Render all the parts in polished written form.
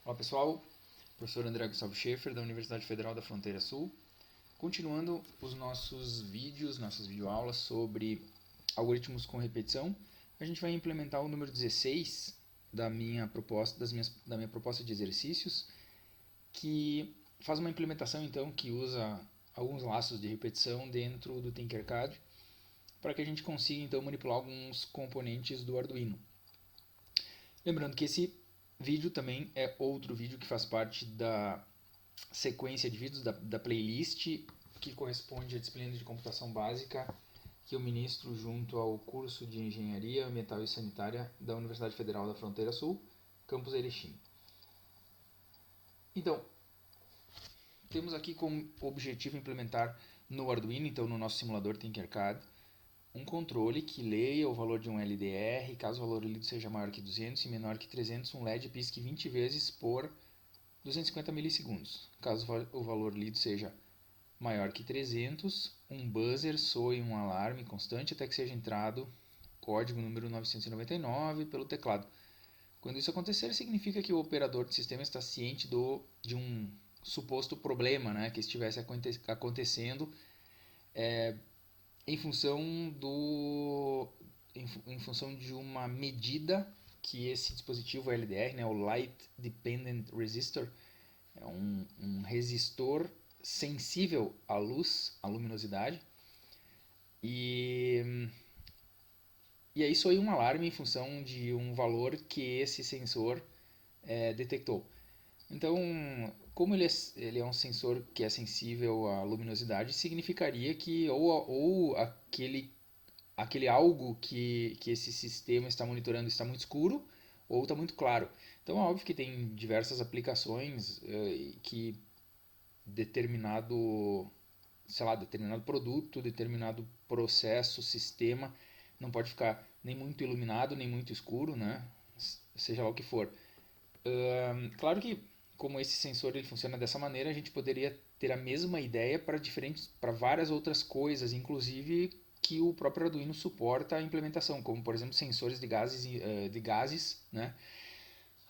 Olá pessoal, professor André Gustavo Schaefer da Universidade Federal da Fronteira Sul. Continuando os nossos vídeos, nossas videoaulas sobre algoritmos com repetição, a gente vai implementar o número 16 da minha proposta de exercícios, que faz uma implementação então que usa alguns laços de repetição dentro do Tinkercad para que a gente consiga então manipular alguns componentes do Arduino. Lembrando que esse vídeo também é outro vídeo que faz parte da sequência de vídeos da playlist que corresponde à disciplina de computação básica que eu ministro junto ao curso de Engenharia Ambiental e Sanitária da Universidade Federal da Fronteira Sul, campus Erechim. Então, temos aqui como objetivo implementar no Arduino, então no nosso simulador Tinkercad, um controle que leia o valor de um LDR, caso o valor lido seja maior que 200 e menor que 300, um LED pisque 20 vezes por 250 milissegundos. Caso o valor lido seja maior que 300, um buzzer soe um alarme constante até que seja entrado código número 999 pelo teclado. Quando isso acontecer, significa que o operador do sistema está ciente de um suposto problema, né, que estivesse acontecendo em função em função de uma medida que esse dispositivo LDR, né, o Light Dependent Resistor, é um resistor sensível à luz, à luminosidade, e, e aí soa um alarme em função de um valor que esse sensor detectou. Então, como ele é um sensor que é sensível à luminosidade, significaria que ou aquele algo que esse sistema está monitorando está muito escuro ou está muito claro. Então, é óbvio que tem diversas aplicações que determinado, sei lá, determinado produto, determinado processo, sistema, não pode ficar nem muito iluminado, nem muito escuro, né? Seja lá o que for. Claro que como esse sensor ele funciona dessa maneira, a gente poderia ter a mesma ideia para várias outras coisas, inclusive que o próprio Arduino suporta a implementação, como por exemplo sensores de gases, né?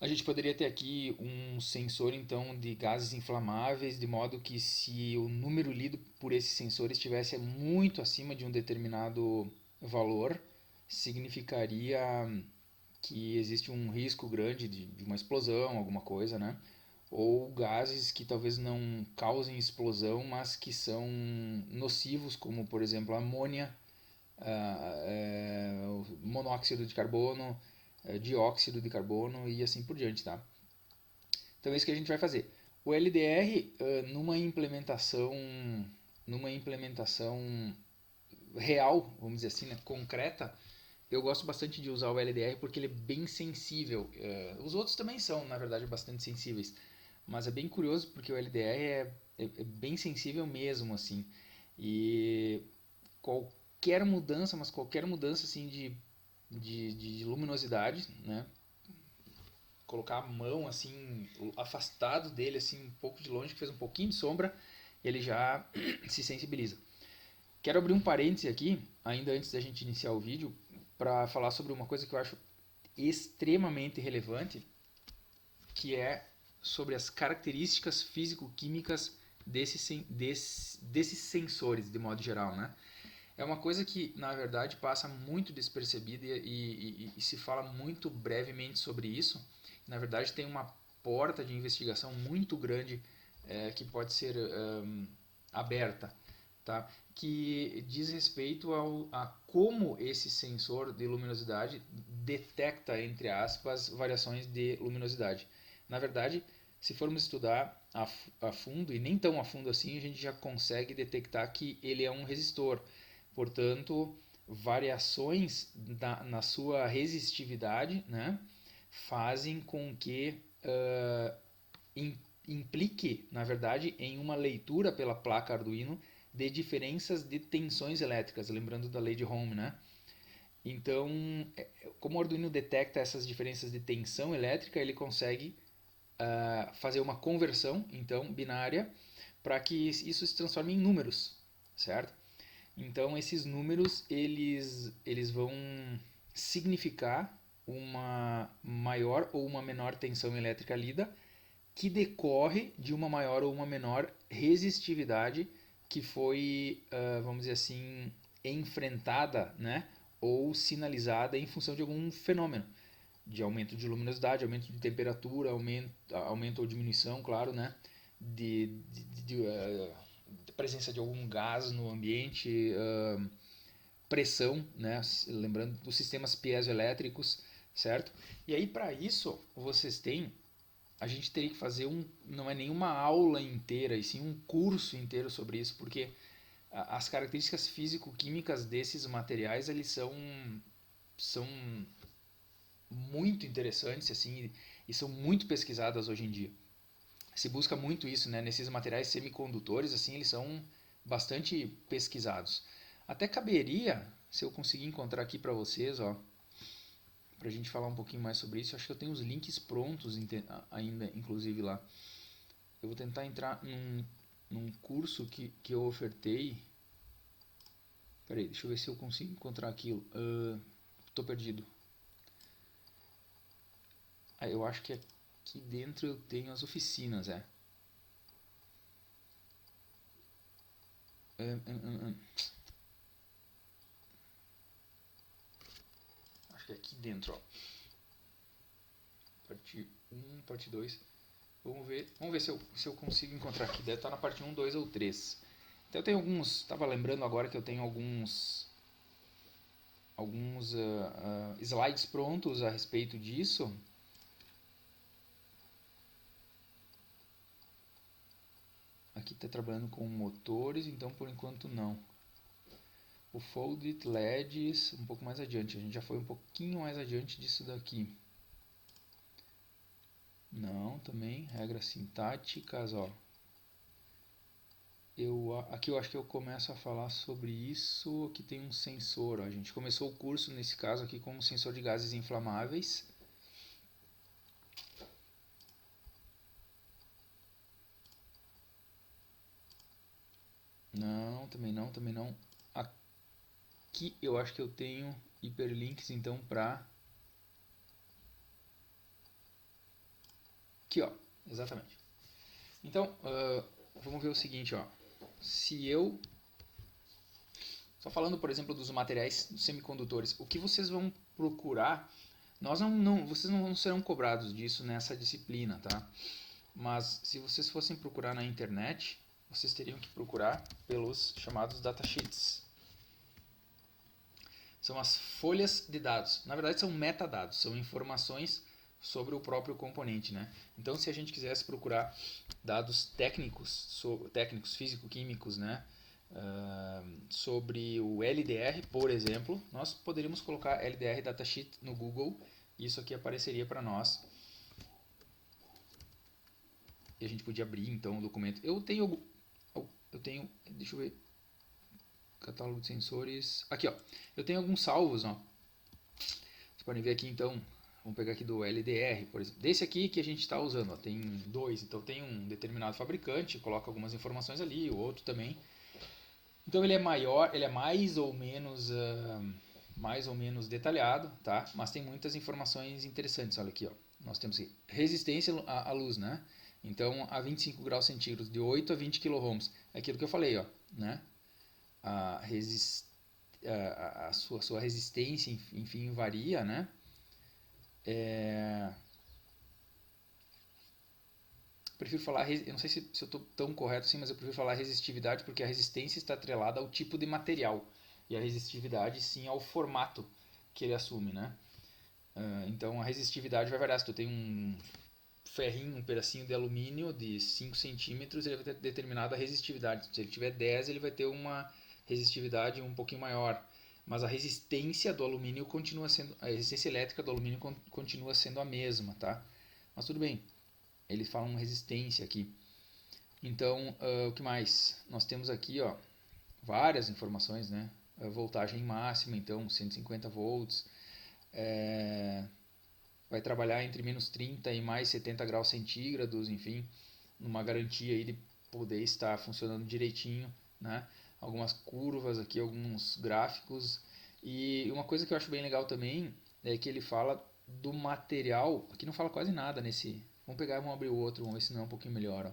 A gente poderia ter aqui um sensor então de gases inflamáveis, de modo que se o número lido por esse sensor estivesse muito acima de um determinado valor, significaria que existe um risco grande de uma explosão, alguma coisa, né? Ou gases que talvez não causem explosão, mas que são nocivos, como por exemplo a amônia, monóxido de carbono, dióxido de carbono e assim por diante, tá? Então é isso que a gente vai fazer. O LDR, numa implementação real, vamos dizer assim, né, concreta, eu gosto bastante de usar o LDR porque ele é bem sensível. Os outros também são, na verdade, bastante sensíveis. Mas é bem curioso porque o LDR é bem sensível mesmo, assim. E qualquer mudança, mas qualquer mudança assim de luminosidade, né? Colocar a mão assim, afastado dele, assim, um pouco de longe, que fez um pouquinho de sombra, ele já se sensibiliza. Quero abrir um parêntese aqui, ainda antes da gente iniciar o vídeo, para falar sobre uma coisa que eu acho extremamente relevante, que é sobre as características físico-químicas desses sensores, de modo geral, né? É uma coisa que, na verdade, passa muito despercebida e se fala muito brevemente sobre isso. Na verdade, tem uma porta de investigação muito grande que pode ser aberta, tá? Que diz respeito a como esse sensor de luminosidade detecta, entre aspas, variações de luminosidade. Na verdade, se formos estudar a fundo, e nem tão a fundo assim, a gente já consegue detectar que ele é um resistor. Portanto, variações na sua resistividade, né, fazem com que implique, na verdade, em uma leitura pela placa Arduino de diferenças de tensões elétricas, lembrando da lei de Ohm, né? Então, como o Arduino detecta essas diferenças de tensão elétrica, ele consegue fazer uma conversão, então, binária, para que isso se transforme em números, certo? Então, esses números, eles vão significar uma maior ou uma menor tensão elétrica lida que decorre de uma maior ou uma menor resistividade que foi, vamos dizer assim, enfrentada, né, ou sinalizada em função de algum fenômeno, de aumento de luminosidade, aumento de temperatura, aumento ou diminuição, claro, né, de presença de algum gás no ambiente, pressão, né, lembrando dos sistemas piezoelétricos, certo? E aí para isso vocês têm, a gente teria que fazer não é nenhuma aula inteira, e sim um curso inteiro sobre isso, porque as características físico-químicas desses materiais, eles são muito interessantes assim, e são muito pesquisadas hoje em dia. Se busca muito isso, né, nesses materiais semicondutores, assim, eles são bastante pesquisados. Até caberia, se eu conseguir encontrar aqui para vocês, ó, para a gente falar um pouquinho mais sobre isso. Eu acho que eu tenho os links prontos ainda, inclusive lá. Eu vou tentar entrar num curso que eu ofertei. Peraí, deixa eu ver se eu consigo encontrar aquilo. Tô perdido. Eu acho que aqui dentro eu tenho as oficinas, é. Acho que é aqui dentro, ó. Parte 1, parte 2. Vamos ver se eu consigo encontrar aqui. Deve estar na parte 1, 2 ou 3. Então eu tenho alguns. Estava lembrando agora que eu tenho alguns slides prontos a respeito disso. Aqui está trabalhando com motores, então por enquanto não. O Folded LEDs um pouco mais adiante. A gente já foi um pouquinho mais adiante disso daqui. Não, também regras sintáticas, ó. Aqui eu acho que eu começo a falar sobre isso. Aqui tem um sensor, ó. A gente começou o curso nesse caso aqui com um sensor de gases inflamáveis. Não, também não, também não. Aqui eu acho que eu tenho hiperlinks então para aqui, ó, exatamente. Então, vamos ver o seguinte, ó. Se eu só falando, por exemplo, dos materiais dos semicondutores, o que vocês vão procurar, vocês não serão cobrados disso nessa disciplina, tá? Mas se vocês fossem procurar na internet, vocês teriam que procurar pelos chamados datasheets. São as folhas de dados. Na verdade, são metadados, são informações sobre o próprio componente, né? Então, se a gente quisesse procurar dados técnicos físico-químicos, né? Sobre o LDR, por exemplo, nós poderíamos colocar LDR Datasheet no Google e isso aqui apareceria para nós. E a gente podia abrir então o documento. Eu tenho, deixa eu ver, catálogo de sensores. Aqui, ó. Eu tenho alguns salvos, ó. Vocês podem ver aqui então. Vamos pegar aqui do LDR, por exemplo. Desse aqui que a gente está usando, ó, tem dois. Então tem um determinado fabricante, coloca algumas informações ali, o outro também. Então ele é maior, ele é mais ou menos detalhado, tá? Mas tem muitas informações interessantes. Olha aqui, ó. Nós temos aqui, resistência à luz, né? Então a 25 graus centígrados, de 8 a 20 kΩ. É aquilo que eu falei, ó, né? A, sua resistência, enfim, varia, né? Prefiro falar, eu não sei se eu estou tão correto assim, mas eu prefiro falar resistividade porque a resistência está atrelada ao tipo de material e a resistividade sim ao formato que ele assume, né? Então a resistividade vai variar. Se tu tem um ferrinho, um pedacinho de alumínio de 5 centímetros, ele vai ter determinada resistividade. Se ele tiver 10, ele vai ter uma resistividade um pouquinho maior. Mas a resistência do alumínio continua sendo, a resistência elétrica do alumínio continua sendo a mesma, tá? Mas tudo bem. Eles falam resistência aqui. Então, o que mais? Nós temos aqui, ó, várias informações, né? A voltagem máxima, então 150 volts. Vai trabalhar entre menos 30 e mais 70 graus centígrados, enfim, numa garantia aí de poder estar funcionando direitinho, né? Algumas curvas aqui, alguns gráficos. E uma coisa que eu acho bem legal também é que ele fala do material, aqui não fala quase nada Vamos pegar e vamos abrir o outro, vamos ver se não é um pouquinho melhor. Ó.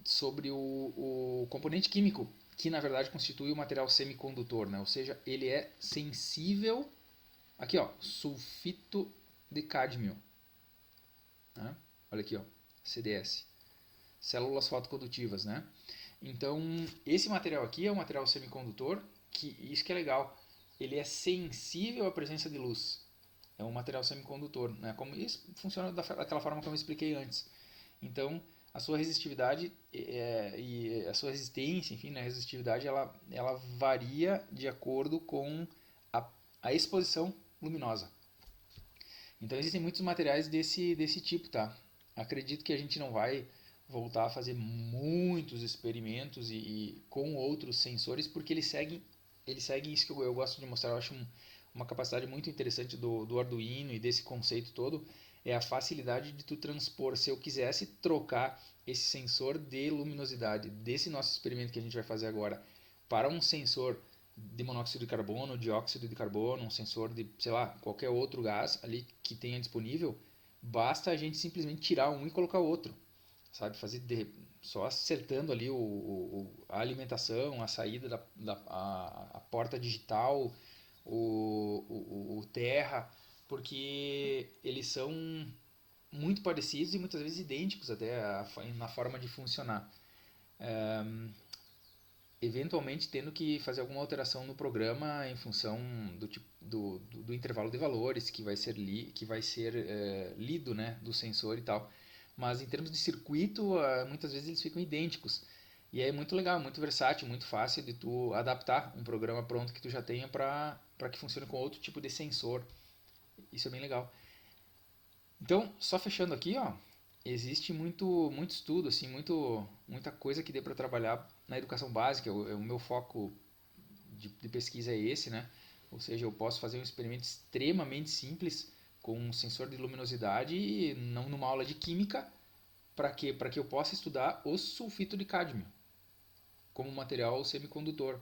Sobre o componente químico, que na verdade constitui o material semicondutor, né? Ou seja, ele é sensível. Aqui, ó, sulfito de cádmio. Né? Olha aqui, ó, CDS. Células fotocondutivas, né? Então, esse material aqui é um material semicondutor, que isso que é legal. Ele é sensível à presença de luz. É um material semicondutor, né? Como isso funciona daquela forma como eu expliquei antes. Então, a sua resistividade e a sua resistência, enfim, né, a resistividade, ela varia de acordo com a, a exposição luminosa. Então, existem muitos materiais desse tipo, tá? Acredito que a gente não vai voltar a fazer muitos experimentos com outros sensores, porque eles seguem isso que eu gosto de mostrar. Eu acho uma capacidade muito interessante do Arduino e desse conceito todo, é a facilidade de tu transpor. Se eu quisesse trocar esse sensor de luminosidade desse nosso experimento que a gente vai fazer agora para um sensor de monóxido de carbono, dióxido de carbono, um sensor de, sei lá, qualquer outro gás ali que tenha disponível, basta a gente simplesmente tirar um e colocar outro, sabe? Só acertando ali a alimentação, a saída a porta digital, o terra, porque eles são muito parecidos e muitas vezes idênticos até na forma de funcionar. Eventualmente tendo que fazer alguma alteração no programa em função do intervalo de valores que vai ser lido, né, do sensor e tal. Mas em termos de circuito, muitas vezes eles ficam idênticos. E é muito legal, muito versátil, muito fácil de tu adaptar um programa pronto que tu já tenha para que funcione com outro tipo de sensor. Isso é bem legal. Então, só fechando aqui, ó, existe muito estudo, assim, muita coisa que dê para trabalhar na educação básica. O meu foco de pesquisa é esse, né? Ou seja, eu posso fazer um experimento extremamente simples com um sensor de luminosidade e não numa aula de química, para quê? Para que eu possa estudar o sulfito de cádmio como material semicondutor.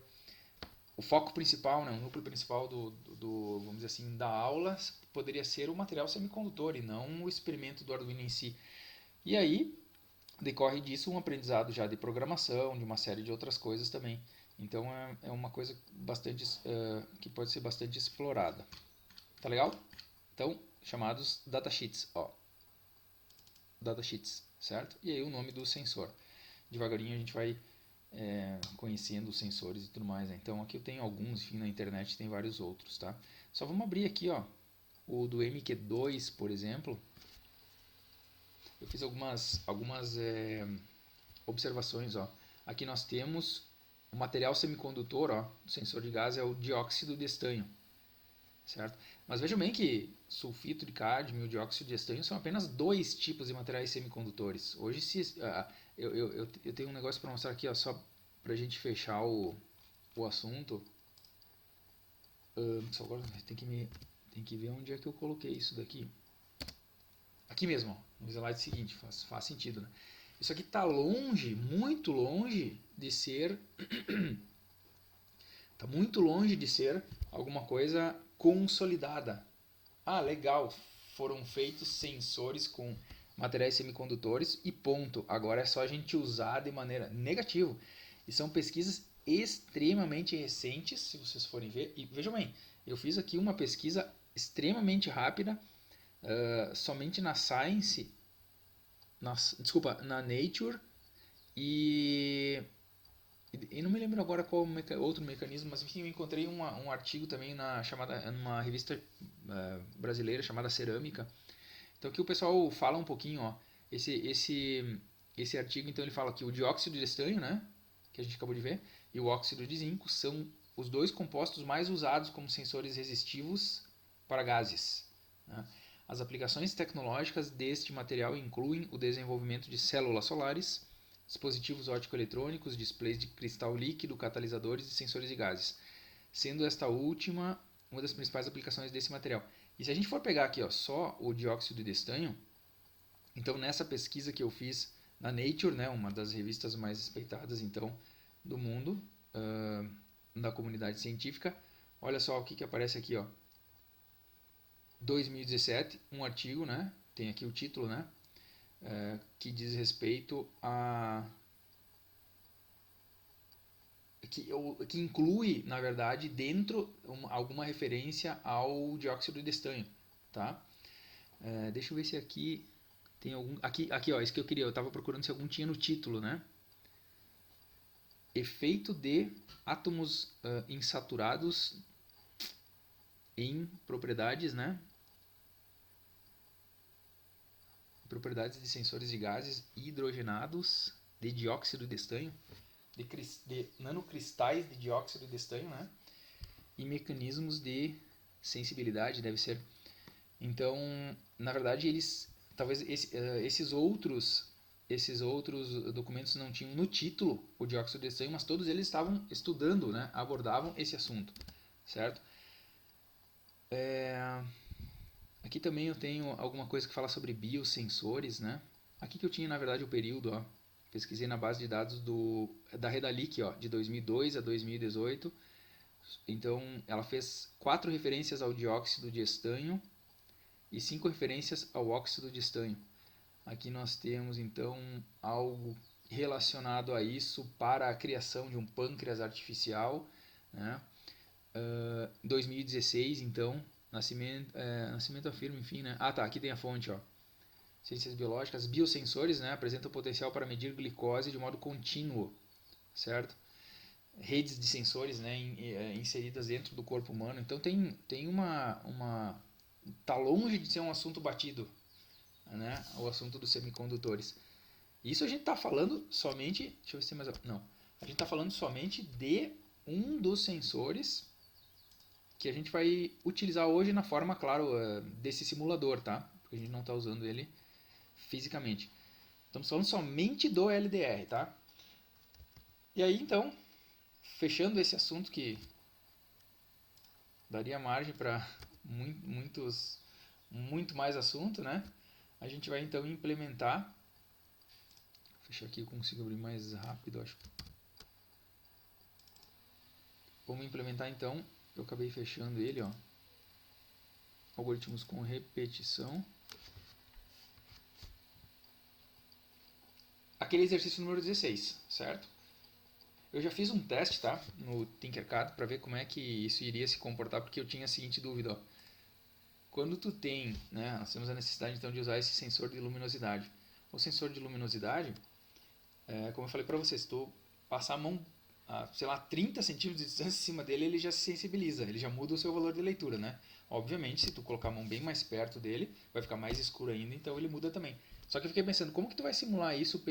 O foco principal, né, o núcleo principal vamos dizer assim, da aula poderia ser o material semicondutor e não o experimento do Arduino em si. E aí decorre disso um aprendizado já de programação, de uma série de outras coisas também. Então é uma coisa bastante que pode ser bastante explorada. Tá legal? Então, chamados datasheets, ó. Datasheets, certo? E aí o nome do sensor. Devagarinho a gente vai conhecendo os sensores e tudo mais. Né? Então aqui eu tenho alguns, enfim, na internet tem vários outros, tá? Só vamos abrir aqui, ó, o do MQ2, por exemplo. Eu fiz algumas observações, ó. Aqui nós temos o material semicondutor, ó, o sensor de gás é o dióxido de estanho, certo? Mas vejam bem que sulfito de cádmio e o dióxido de estanho são apenas dois tipos de materiais semicondutores. Hoje eu tenho um negócio para mostrar aqui, ó, só para a gente fechar o assunto. Só agora tem que ver onde é que eu coloquei isso daqui. Aqui mesmo, ó, no slide seguinte, faz sentido, né? Isso aqui está longe, muito longe de ser está muito longe de ser alguma coisa consolidada. Ah, legal, foram feitos sensores com materiais semicondutores e ponto. Agora é só a gente usar de maneira negativa. E são pesquisas extremamente recentes, se vocês forem ver. E vejam bem, eu fiz aqui uma pesquisa extremamente rápida, somente na Science, na Nature e não me lembro agora qual outro mecanismo, mas enfim, eu encontrei um artigo também numa revista brasileira chamada Cerâmica. Então aqui o pessoal fala um pouquinho, ó, esse artigo, então ele fala que o dióxido de estanho, né, que a gente acabou de ver, e o óxido de zinco são os dois compostos mais usados como sensores resistivos para gases. Né? As aplicações tecnológicas deste material incluem o desenvolvimento de células solares, dispositivos óptico-eletrônicos, displays de cristal líquido, catalisadores e sensores de gases, sendo esta última uma das principais aplicações desse material. E se a gente for pegar aqui, ó, só o dióxido de estanho, então nessa pesquisa que eu fiz na Nature, né, uma das revistas mais respeitadas então do mundo, da comunidade científica, olha só o que aparece aqui, ó. 2017, um artigo, né, tem aqui o título, né? Que diz respeito a... que inclui, na verdade, dentro alguma referência ao dióxido de estanho, tá? Deixa eu ver se aqui tem algum... Aqui, ó, isso que eu queria, eu estava procurando se algum tinha no título, né? Efeito de átomos insaturados em propriedades, né? Propriedades de sensores de gases hidrogenados de dióxido de estanho, de nanocristais de dióxido de estanho, né? E mecanismos de sensibilidade, deve ser. Então, na verdade, talvez esses outros documentos não tinham no título o dióxido de estanho, mas todos eles estavam estudando, né? Abordavam esse assunto, certo? Aqui também eu tenho alguma coisa que fala sobre biosensores, né? Aqui que eu tinha, na verdade, o período, ó. Pesquisei na base de dados da Redalic, ó, de 2002 a 2018. Então, ela fez 4 referências ao dióxido de estanho e 5 referências ao óxido de estanho. Aqui nós temos, então, algo relacionado a isso para a criação de um pâncreas artificial, né? 2016, então, Nascimento afirma, enfim, né? Ah, tá, aqui tem a fonte, ó. Ciências biológicas, biosensores, né? Apresentam potencial para medir glicose de modo contínuo, certo? Redes de sensores, né? Inseridas dentro do corpo humano. Então tem tá longe de ser um assunto batido, né? O assunto dos semicondutores. Isso a gente tá falando somente, deixa eu ver se tem mais, não. A gente tá falando somente de um dos sensores que a gente vai utilizar hoje na forma, claro, desse simulador, tá? Porque a gente não está usando ele fisicamente. Estamos falando somente do LDR, tá? E aí, então, fechando esse assunto que daria margem para muito mais assunto, né? A gente vai, então, implementar... Vou fechar aqui, eu consigo abrir mais rápido, acho. Vamos implementar, então, eu acabei fechando ele, ó. Algoritmos com repetição. Aquele exercício número 16, certo? Eu já fiz um teste, tá? No Tinkercad para ver como é que isso iria se comportar, porque eu tinha a seguinte dúvida, ó. Quando tu tem, né, nós temos a necessidade então de usar esse sensor de luminosidade. O sensor de luminosidade, como eu falei para vocês, se tu passar a mão sei lá, 30 centímetros de distância em cima dele, ele já se sensibiliza, ele já muda o seu valor de leitura, né? Obviamente, se tu colocar a mão bem mais perto dele, vai ficar mais escuro ainda, então ele muda também. Só que eu fiquei pensando, como que tu vai simular isso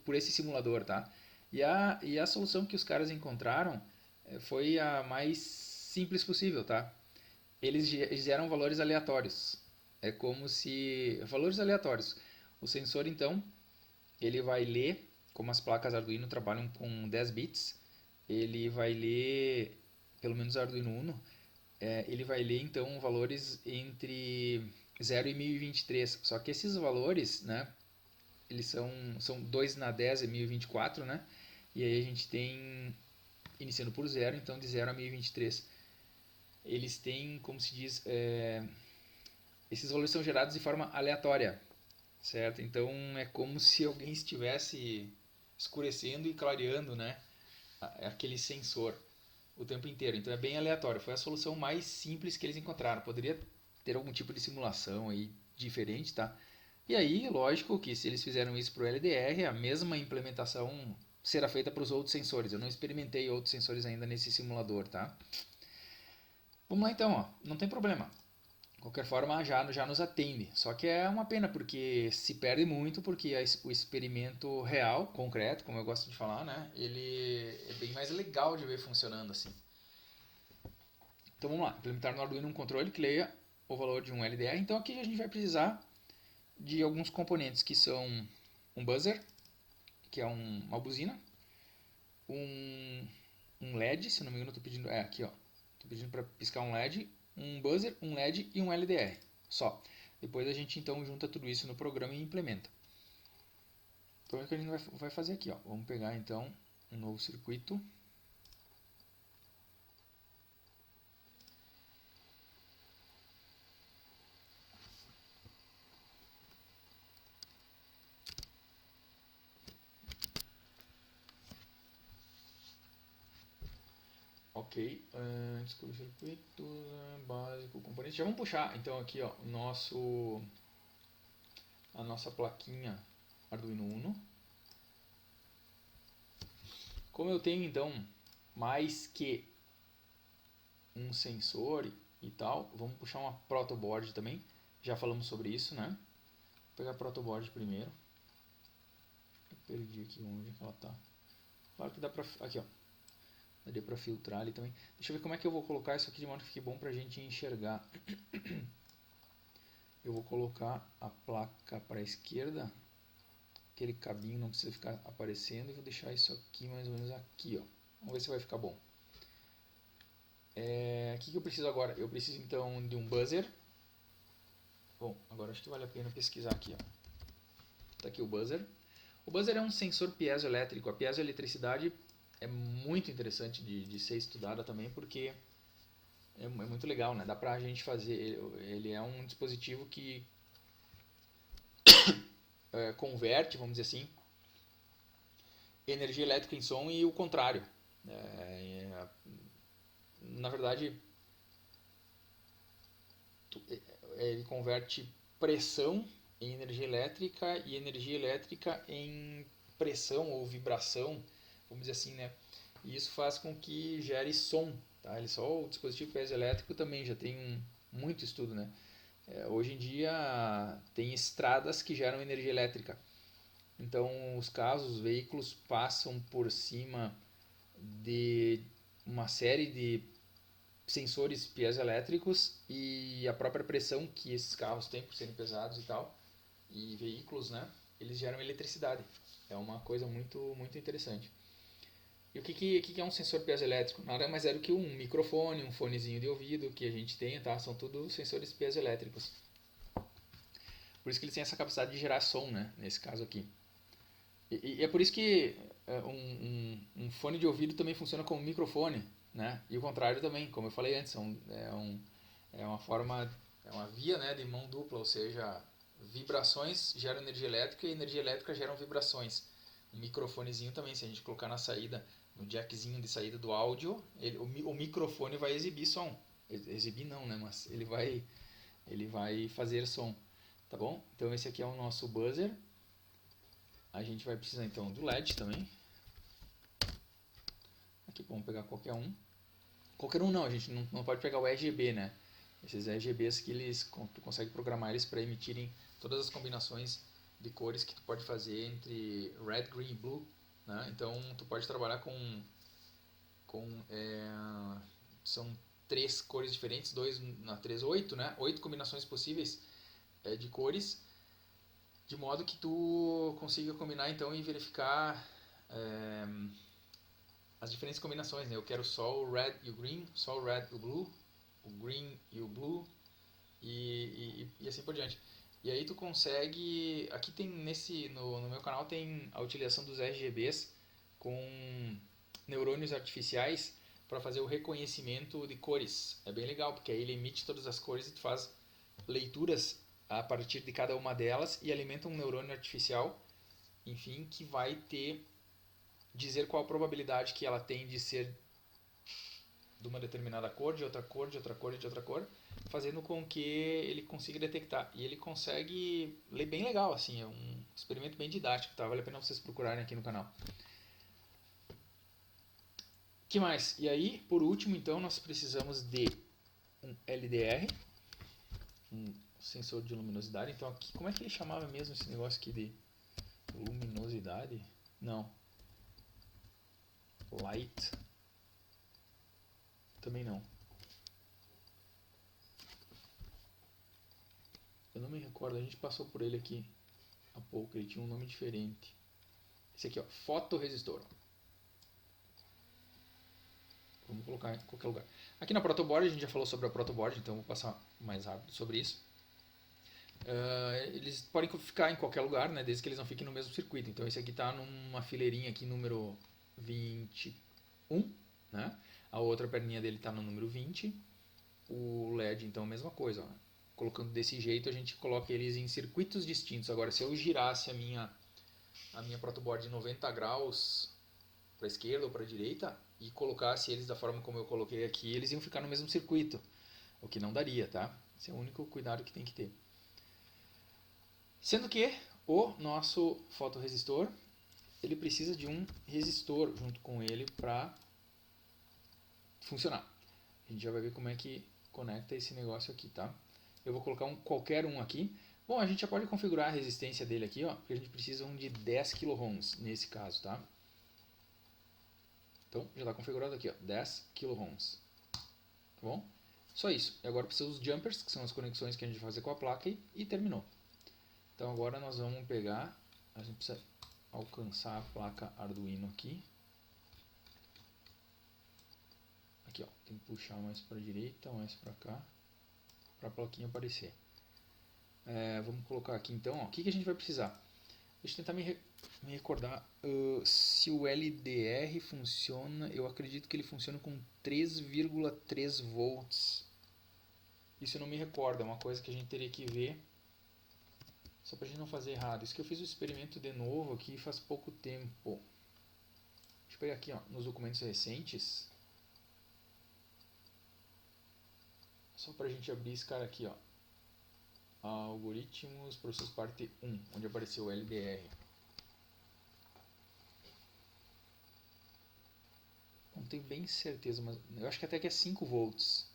por esse simulador, tá? E a solução que os caras encontraram foi a mais simples possível, tá? Eles geram valores aleatórios. É como se... Valores aleatórios. O sensor, então, ele vai ler, como as placas Arduino trabalham com 10 bits, ele vai ler, pelo menos o Arduino Uno, ele vai ler então valores entre 0 e 1023. Só que esses valores, né, eles são 2 na 10 é 1024, né? E aí a gente tem, iniciando por 0, então de 0 a 1023. Eles têm, como se diz, esses valores são gerados de forma aleatória, certo? Então é como se alguém estivesse escurecendo e clareando, né, aquele sensor o tempo inteiro. Então é bem aleatório. Foi a solução mais simples que eles encontraram. Poderia ter algum tipo de simulação aí diferente, tá? E aí, lógico que se eles fizeram isso para o LDR, a mesma implementação será feita para os outros sensores. Eu não experimentei outros sensores ainda nesse simulador, tá? Vamos lá então, ó. Não tem problema. De qualquer forma, já nos atende. Só que é uma pena, porque se perde muito, porque o experimento real, concreto, como eu gosto de falar, né? Ele é bem mais legal de ver funcionando assim. Então vamos lá. Implementar no Arduino um controle que leia o valor de um LDR. Então aqui a gente vai precisar de alguns componentes que são um buzzer, que é uma buzina, um LED, se não me engano, estou pedindo, aqui ó, estou pedindo para piscar um LED, um buzzer, um LED e um LDR, só. Depois a gente então junta tudo isso no programa e implementa. Então é o que a gente vai fazer aqui, ó. Vamos pegar então um novo circuito. Ok, descobrir circuito básico, componente. Já vamos puxar então aqui ó, a nossa plaquinha Arduino Uno. Como eu tenho então mais que um sensor e tal, vamos puxar uma protoboard também. Já falamos sobre isso, né? Vou pegar a protoboard primeiro. Eu perdi aqui onde ela tá. Claro que dá pra... Aqui ó. Daria pra filtrar ali também. Deixa eu ver como é que eu vou colocar isso aqui de modo que fique bom pra gente enxergar. Eu vou colocar a placa para a esquerda. Aquele cabinho não precisa ficar aparecendo. E vou deixar isso aqui mais ou menos aqui, ó. Vamos ver se vai ficar bom. O que eu preciso agora? Eu preciso então de um buzzer. Bom, agora acho que vale a pena pesquisar aqui, ó. Tá aqui o buzzer. O buzzer é um sensor piezoelétrico. A piezoeletricidade é muito interessante de ser estudada também, porque é muito legal, né? Dá pra gente fazer... Ele é um dispositivo que converte, vamos dizer assim, energia elétrica em som e o contrário. Na verdade, ele converte pressão em energia elétrica e energia elétrica em pressão ou vibração, vamos dizer assim, né? E isso faz com que gere som, tá? Ele só o dispositivo piezoelétrico também já tem muito estudo, né? Hoje em dia tem estradas que geram energia elétrica. Então os veículos passam por cima de uma série de sensores piezoelétricos e a própria pressão que esses carros têm por serem pesados e tal, e veículos, né, eles geram eletricidade. É uma coisa muito interessante. E o que é um sensor piezoelétrico? Nada mais é do que um microfone, um fonezinho de ouvido que a gente tem, tá? São tudo sensores piezoelétricos. Por isso que eles têm essa capacidade de gerar som, né, nesse caso aqui. E é por isso que um fone de ouvido também funciona como microfone, né? E o contrário também, como eu falei antes, é uma forma, é uma via, né, de mão dupla, ou seja, vibrações geram energia elétrica e energia elétrica geram vibrações. Um microfonezinho também, se a gente colocar na saída, no jackzinho de saída do áudio, o microfone vai exibir som. Exibir não, né? Mas ele vai fazer som, tá bom? Então esse aqui é o nosso buzzer. A gente vai precisar então do LED também. Aqui vamos pegar qualquer um. Qualquer um não, a gente não pode pegar o RGB, né? Esses RGBs que tu consegue programar eles para emitirem todas as combinações de cores que tu pode fazer entre red, green e blue, né? Então tu pode trabalhar são 3 cores diferentes, 2 na 3, 8, né? 8 combinações possíveis de cores, de modo que tu consiga combinar então e verificar as diferentes combinações, né? Eu quero só o red e o green, só o red e o green e o blue e assim por diante. E aí tu consegue, aqui tem no meu canal tem a utilização dos RGBs com neurônios artificiais para fazer o reconhecimento de cores. É bem legal, porque aí ele emite todas as cores e tu faz leituras a partir de cada uma delas e alimenta um neurônio artificial, enfim, que vai dizer qual a probabilidade que ela tem de ser de uma determinada cor, de outra cor, de outra cor e de outra cor, fazendo com que ele consiga detectar. E ele consegue ler bem legal, assim, é um experimento bem didático, tá? Vale a pena vocês procurarem aqui no canal. Que mais? E aí, por último, então, nós precisamos de um LDR, um sensor de luminosidade. Então, aqui, como é que ele chamava mesmo esse negócio aqui de luminosidade? Não. Light. Também não. Eu não me recordo, a gente passou por ele aqui há pouco, ele tinha um nome diferente. Esse aqui, ó, fotoresistor. Vamos colocar em qualquer lugar. Aqui na protoboard, a gente já falou sobre a protoboard, então vou passar mais rápido sobre isso. Eles podem ficar em qualquer lugar, né, desde que eles não fiquem no mesmo circuito. Então esse aqui está numa fileirinha aqui número 21, né? A outra perninha dele está no número 20. O LED então a mesma coisa, ó. Colocando desse jeito a gente coloca eles em circuitos distintos. Agora se eu girasse a minha protoboard de 90 graus para a esquerda ou para a direita, e colocasse eles da forma como eu coloquei aqui, eles iam ficar no mesmo circuito, o que não daria, tá? Esse é o único cuidado que tem que ter. Sendo que o nosso fotoresistor, ele precisa de um resistor junto com ele para funcionar. A gente já vai ver como é que conecta esse negócio aqui, tá? Eu vou colocar qualquer um aqui. Bom, a gente já pode configurar a resistência dele aqui, ó, porque a gente precisa de 10 kΩ nesse caso, tá? Então, já está configurado aqui, ó, 10 kΩ. Tá bom? Só isso. E agora precisa os jumpers, que são as conexões que a gente vai fazer com a placa, e terminou. Então agora nós vamos pegar, a gente precisa alcançar a placa Arduino aqui. Aqui, ó, tem que puxar mais para a direita, mais para cá, para a plaquinha aparecer. Vamos colocar aqui então, ó, o que a gente vai precisar? Deixa eu tentar me recordar se o LDR funciona. Eu acredito que ele funciona com 3,3 volts. Isso eu não me recordo, é uma coisa que a gente teria que ver, só para a gente não fazer errado. Isso que eu fiz o experimento de novo aqui faz pouco tempo. Deixa eu pegar aqui, ó, nos documentos recentes, só para a gente abrir esse cara aqui, ó, algoritmos, processos parte 1, onde apareceu o LDR. Não tenho bem certeza, mas eu acho que até que é 5 volts.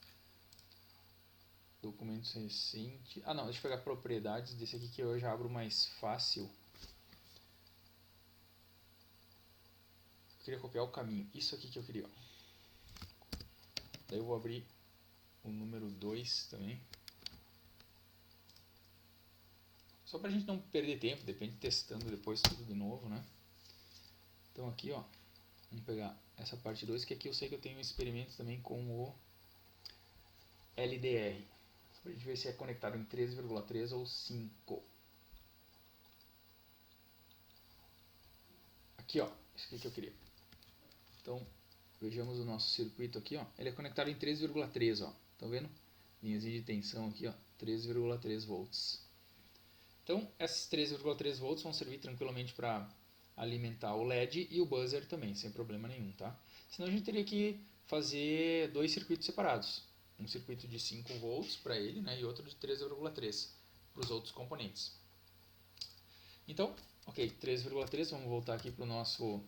Documentos recentes. Ah não, deixa eu pegar propriedades desse aqui que eu já abro mais fácil. Eu queria copiar o caminho. Isso aqui que eu queria. Daí eu vou abrir o número 2 também. Só pra gente não perder tempo, depende testando depois tudo de novo, né? Então aqui, ó, vamos pegar essa parte 2, que aqui eu sei que eu tenho um experimento também com o LDR. Só pra gente ver se é conectado em 3,3 ou 5. Aqui, ó, isso aqui que eu queria. Então, vejamos o nosso circuito aqui, ó. Ele é conectado em 3,3, ó. Estão vendo? Linhazinha de tensão aqui, ó, 3,3 volts. Então, esses 3,3 volts vão servir tranquilamente para alimentar o LED e o buzzer também, sem problema nenhum, tá? Senão a gente teria que fazer dois circuitos separados. Um circuito de 5 volts para ele, né, e outro de 3,3 para os outros componentes. Então, ok, 3,3, vamos voltar aqui para o nosso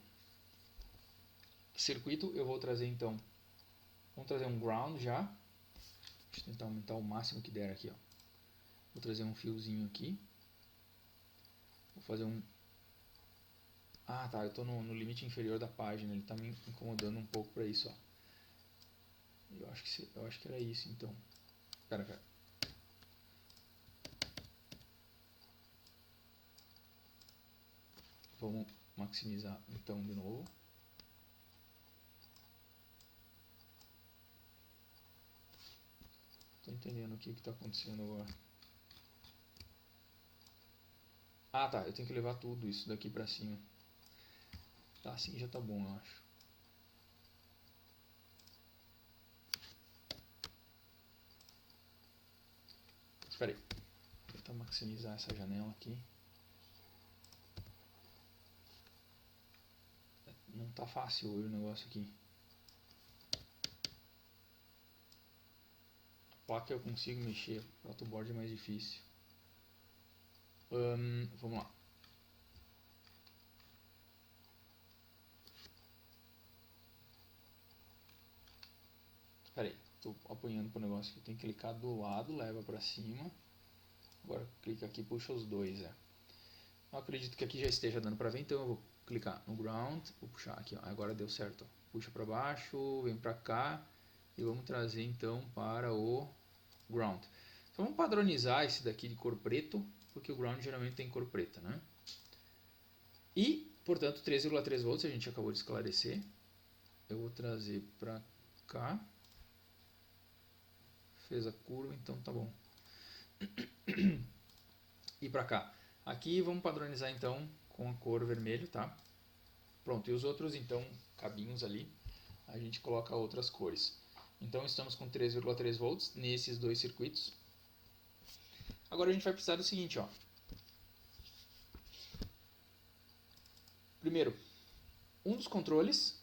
circuito. Eu vou trazer então, vamos trazer um ground já. Deixa eu tentar aumentar o máximo que der aqui, ó. Vou trazer um fiozinho aqui. Vou fazer um... Ah, tá, eu estou no limite inferior da página, ele está me incomodando um pouco para isso, ó. Eu acho que era isso, então. Pera. Vamos maximizar então de novo. Estou entendendo o que está acontecendo agora. Ah, tá, eu tenho que levar tudo isso daqui para cima. Tá, assim já tá bom, eu acho. Espera aí. Vou tentar maximizar essa janela aqui. Não tá fácil hoje o negócio aqui. A placa eu consigo mexer, o protoboard é mais difícil. Vamos lá. Espera aí, tô apanhando pro negócio que tem que clicar do lado, leva pra cima. Agora clica aqui e puxa os dois, Eu acredito que aqui já esteja dando pra ver, então eu vou clicar no ground, vou puxar aqui, ó, agora deu certo. Puxa pra baixo, vem pra cá e vamos trazer então para o ground. Então vamos padronizar esse daqui de cor preto, porque o ground geralmente tem cor preta, né? E, portanto, 3,3 volts a gente acabou de esclarecer. Eu vou trazer pra cá. Fez a curva, então tá bom. E pra cá. Aqui vamos padronizar então com a cor vermelho, tá? Pronto, e os outros então, cabinhos ali, a gente coloca outras cores. Então estamos com 3,3 volts nesses dois circuitos. Agora a gente vai precisar do seguinte, ó. Primeiro, um dos controles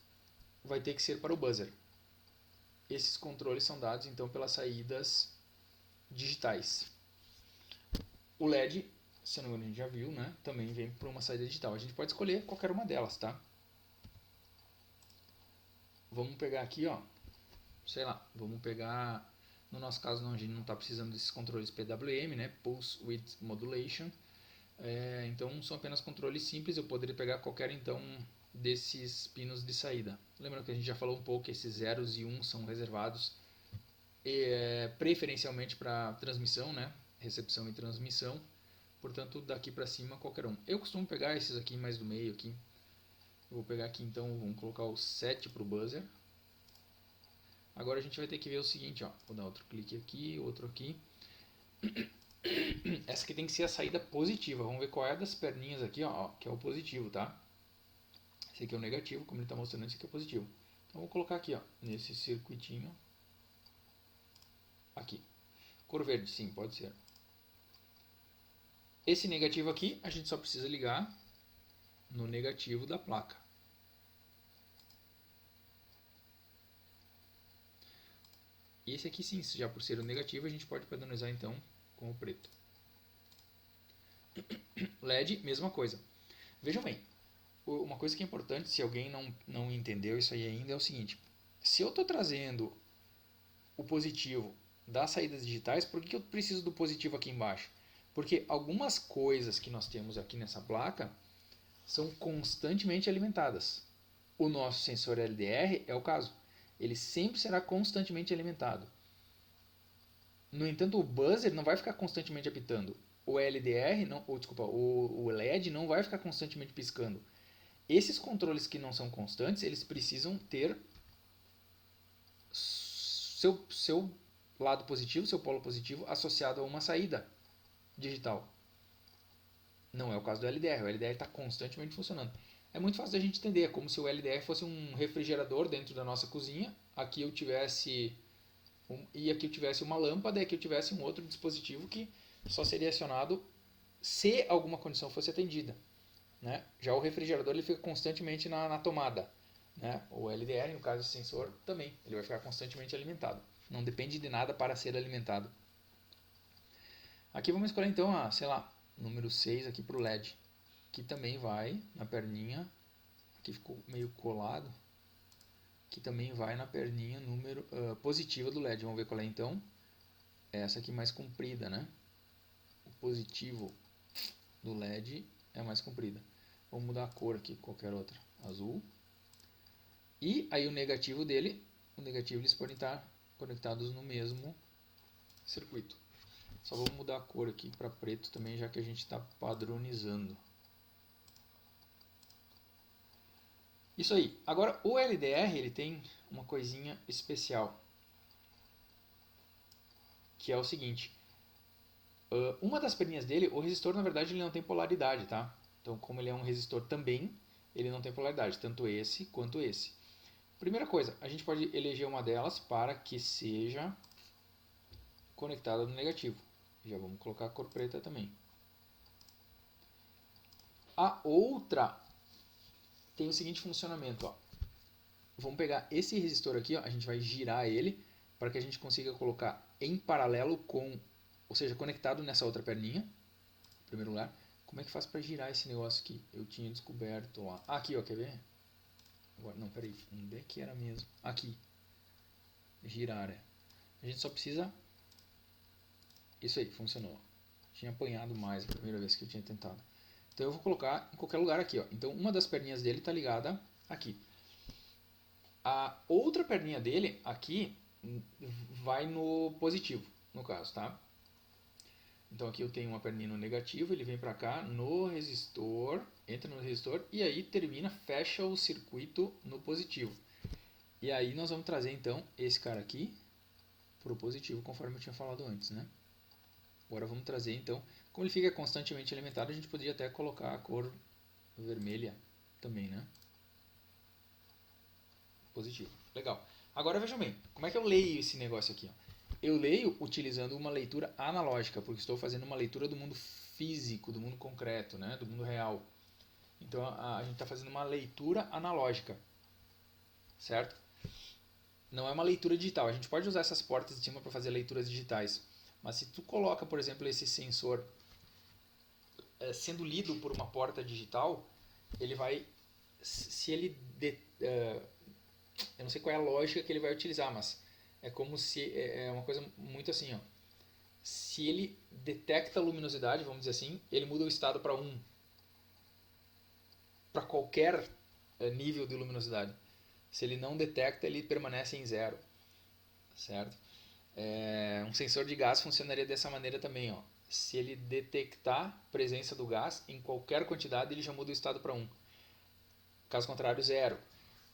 vai ter que ser para o buzzer. Esses controles são dados então pelas saídas digitais. O LED, se não me engano, a gente já viu, né? Também vem por uma saída digital. A gente pode escolher qualquer uma delas, tá? Vamos pegar aqui, ó. Sei lá, vamos pegar... No nosso caso, não, a gente não está precisando desses controles PWM, né? Pulse Width Modulation. Então, são apenas controles simples. Eu poderia pegar qualquer, então, desses pinos de saída. Lembrando que a gente já falou um pouco que esses zeros e 1 são reservados preferencialmente para transmissão, né? Recepção e transmissão. Portanto, daqui para cima, qualquer um. Eu costumo pegar esses aqui mais do meio aqui. Eu vou pegar aqui, então, vamos colocar o 7 para o buzzer. Agora a gente vai ter que ver o seguinte, ó. Vou dar outro clique aqui, outro aqui. Essa aqui tem que ser a saída positiva. Vamos ver qual é das perninhas aqui, ó, que é o positivo, tá? Esse aqui é o negativo, como ele está mostrando, esse aqui é o positivo. Então, vou colocar aqui, ó, nesse circuitinho. Aqui. Cor verde, sim, pode ser. Esse negativo aqui, a gente só precisa ligar no negativo da placa. E esse aqui sim, já por ser o negativo, a gente pode padronizar então com o preto. LED, mesma coisa. Vejam bem, uma coisa que é importante, se alguém não entendeu isso aí ainda, é o seguinte. Se eu estou trazendo o positivo das saídas digitais, por que eu preciso do positivo aqui embaixo? Porque algumas coisas que nós temos aqui nessa placa são constantemente alimentadas. O nosso sensor LDR é o caso. Ele sempre será constantemente alimentado. No entanto, o buzzer não vai ficar constantemente apitando. O LDR, o LED não vai ficar constantemente piscando. Esses controles que não são constantes, eles precisam ter seu lado positivo, seu polo positivo, associado a uma saída digital. Não é o caso do LDR. O LDR está constantemente funcionando. É muito fácil da gente entender. É como se o LDR fosse um refrigerador dentro da nossa cozinha. Aqui eu tivesse e aqui eu tivesse uma lâmpada e aqui eu tivesse um outro dispositivo que só seria acionado se alguma condição fosse atendida. Né? Já o refrigerador ele fica constantemente na tomada. Né? O LDR, no caso do sensor, também. Ele vai ficar constantemente alimentado. Não depende de nada para ser alimentado. Aqui vamos escolher então sei lá, número 6 aqui para o LED. Que também vai na perninha. Aqui ficou meio colado. Que também vai na perninha número positiva do LED. Vamos ver qual é então. Essa aqui mais comprida, né? O positivo do LED é mais comprida. Vamos mudar a cor aqui, qualquer outra. Azul. E aí o negativo dele, eles podem estar conectados no mesmo circuito. Só vamos mudar a cor aqui para preto também, já que a gente está padronizando. Isso aí. Agora o LDR ele tem uma coisinha especial, que é o seguinte. Uma das perninhas dele, o resistor na verdade ele não tem polaridade, tá? Então como ele é um resistor também, ele não tem polaridade, tanto esse quanto esse. Primeira coisa, a gente pode eleger uma delas para que seja conectada no negativo. Já vamos colocar a cor preta também. A outra tem o seguinte funcionamento, ó. Vamos pegar esse resistor aqui, ó, a gente vai girar ele para que a gente consiga colocar em paralelo com, ou seja, conectado nessa outra perninha, em primeiro lugar. Como é que faz para girar esse negócio aqui? Eu tinha descoberto lá. Aqui, ó, quer ver? Agora, não, peraí, onde é que era mesmo? Aqui. Girar, A gente só precisa... Isso aí, funcionou. Tinha apanhado mais a primeira vez que eu tinha tentado. Então eu vou colocar em qualquer lugar aqui, ó. Então uma das perninhas dele está ligada aqui. A outra perninha dele aqui vai no positivo, no caso, tá? Então aqui eu tenho uma perninha no negativo, ele vem para cá no resistor, entra no resistor e aí termina, fecha o circuito no positivo. E aí nós vamos trazer então esse cara aqui para o positivo, conforme eu tinha falado antes, né? Agora vamos trazer então, como ele fica constantemente alimentado, a gente poderia até colocar a cor vermelha também, né? Positivo. Legal. Agora vejam bem, como é que eu leio esse negócio aqui? Ó? Eu leio utilizando uma leitura analógica, porque estou fazendo uma leitura do mundo físico, do mundo concreto, né? Do mundo real. Então a gente está fazendo uma leitura analógica. certo? Não é uma leitura digital. A gente pode usar essas portas de cima para fazer leituras digitais. Mas se tu coloca, por exemplo, esse sensor sendo lido por uma porta digital, ele vai, se ele, eu não sei qual é a lógica que ele vai utilizar, mas é como se, é uma coisa muito assim, ó. Se ele detecta a luminosidade, vamos dizer assim, ele muda o estado para 1, para qualquer nível de luminosidade. Se ele não detecta, ele permanece em 0, certo? Um sensor de gás funcionaria dessa maneira também, ó. Se ele detectar presença do gás em qualquer quantidade, ele já muda o estado para 1. Caso contrário, 0.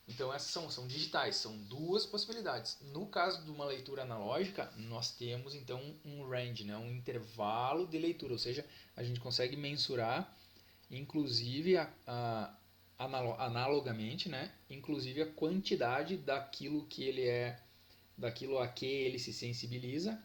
Então essas são digitais, são duas possibilidades. No caso de uma leitura analógica, nós temos então um range, né? Um intervalo de leitura, ou seja, a gente consegue mensurar, inclusive analogamente, né? Inclusive a quantidade daquilo que ele daquilo a que ele se sensibiliza,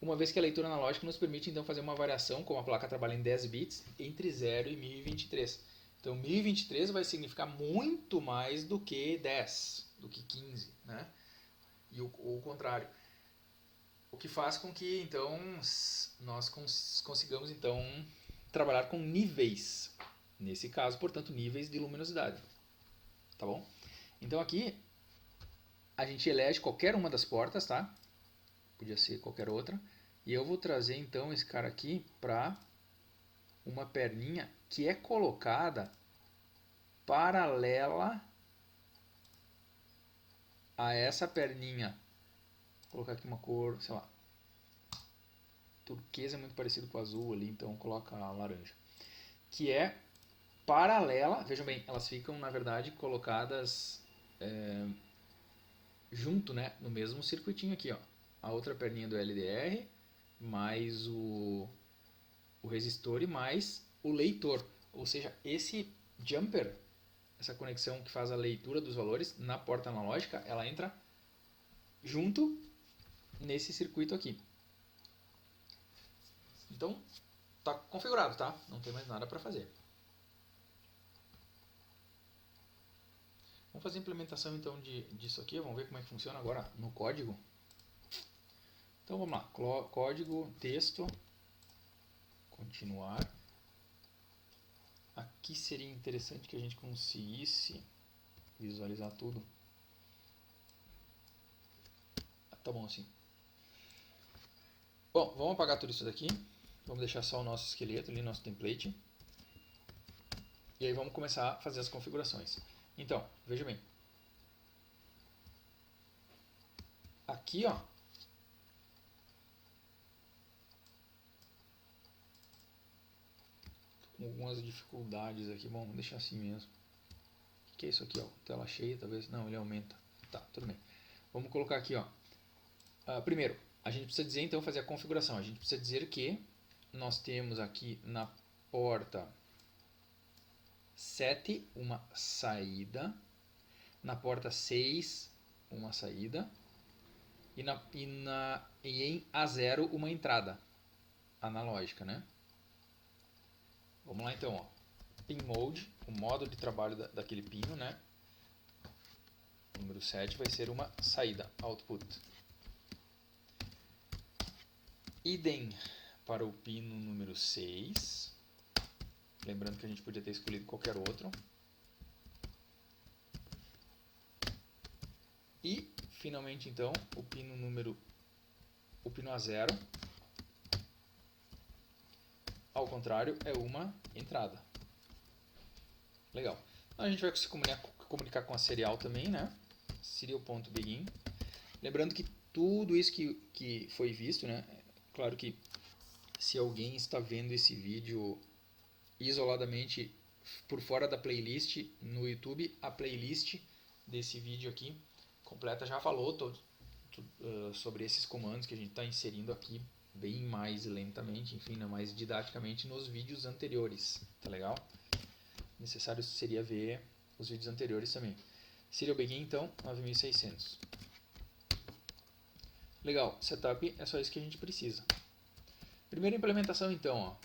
uma vez que a leitura analógica nos permite então fazer uma variação, como a placa trabalha em 10 bits, entre 0 e 1023. Então 1023 vai significar muito mais do que 10, do que 15, né? E o contrário. O que faz com que então nós consigamos então trabalhar com níveis. Nesse caso, portanto, níveis de luminosidade. Tá bom? Então aqui a gente elege qualquer uma das portas, tá? Podia ser qualquer outra. E eu vou trazer então esse cara aqui para uma perninha que é colocada paralela a essa perninha. Vou colocar aqui uma cor, sei lá. Turquesa é muito parecido com o azul ali, então coloca a laranja. Que é paralela, vejam bem, elas ficam na verdade colocadas junto, né, no mesmo circuitinho aqui, ó. A outra perninha do LDR mais o resistor e mais o leitor. Ou seja, esse jumper, essa conexão que faz a leitura dos valores na porta analógica, ela entra junto nesse circuito aqui. Então, está configurado, tá? Não tem mais nada para fazer. Vamos fazer a implementação então disso aqui, vamos ver como é que funciona agora no código. Então vamos lá, código, texto, continuar. Aqui seria interessante que a gente conseguisse visualizar tudo. Tá bom assim. Bom, vamos apagar tudo isso daqui. Vamos deixar só o nosso esqueleto ali, nosso template. E aí vamos começar a fazer as configurações. Então, veja bem. Aqui, ó. Com algumas dificuldades aqui. Bom, vamos deixar assim mesmo. O que é isso aqui, ó? Tela cheia, talvez. Não, ele aumenta. Tá, tudo bem. Vamos colocar aqui, ó. Primeiro, a gente precisa dizer, então, fazer a configuração. A gente precisa dizer que nós temos aqui na porta 7 uma saída, na porta 6 uma saída e em A0 uma entrada analógica, né? Vamos lá então, ó. Pin mode, o modo de trabalho daquele pino, né? O número 7 vai ser uma saída, output. Idem para o pino número 6. Lembrando que a gente podia ter escolhido qualquer outro. E, finalmente, então, o pino A0, ao contrário, é uma entrada. Legal. A gente vai se comunicar com a serial também, né? Serial.begin. Lembrando que tudo isso que foi visto, né? Claro que se alguém está vendo esse vídeo isoladamente por fora da playlist no YouTube, a playlist desse vídeo aqui completa já falou sobre esses comandos que a gente está inserindo aqui bem mais lentamente, enfim, né, mais didaticamente nos vídeos anteriores, tá legal? Necessário seria ver os vídeos anteriores também. Serial Begin, então, 9600. Legal, setup é só isso que a gente precisa. Primeira implementação, então, ó.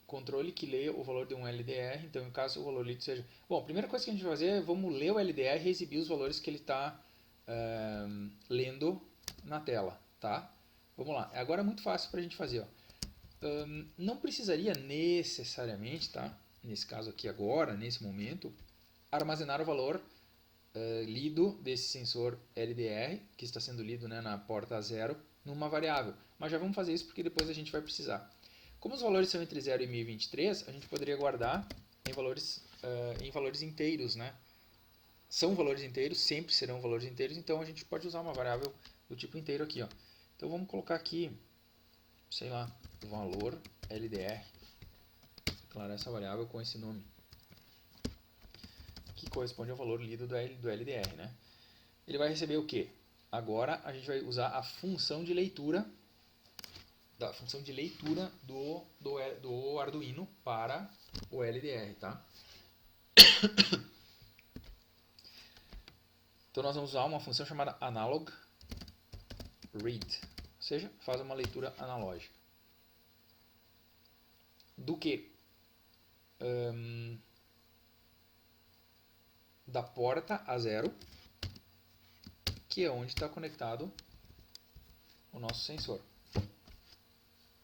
controle que lê o valor de um LDR, então, em caso o valor lido seja... Bom, a primeira coisa que a gente vai fazer é vamos ler o LDR e exibir os valores que ele está lendo na tela, tá? Vamos lá. Agora é muito fácil para a gente fazer, ó. Não precisaria necessariamente, tá? Nesse caso aqui agora, nesse momento, armazenar o valor lido desse sensor LDR, que está sendo lido, né, na porta 0, numa variável. Mas já vamos fazer isso porque depois a gente vai precisar. Como os valores são entre 0 e 1023, a gente poderia guardar em valores inteiros, né? São valores inteiros, sempre serão valores inteiros, então a gente pode usar uma variável do tipo inteiro aqui, ó. Então vamos colocar aqui, sei lá, valor LDR, declarar essa variável com esse nome, que corresponde ao valor lido do LDR, né? Ele vai receber o quê? Agora a gente vai usar a função de leitura do Arduino para o LDR, tá? Então nós vamos usar uma função chamada analog read, ou seja, faz uma leitura analógica. Do que? Da porta a 0, que é onde está conectado o nosso sensor.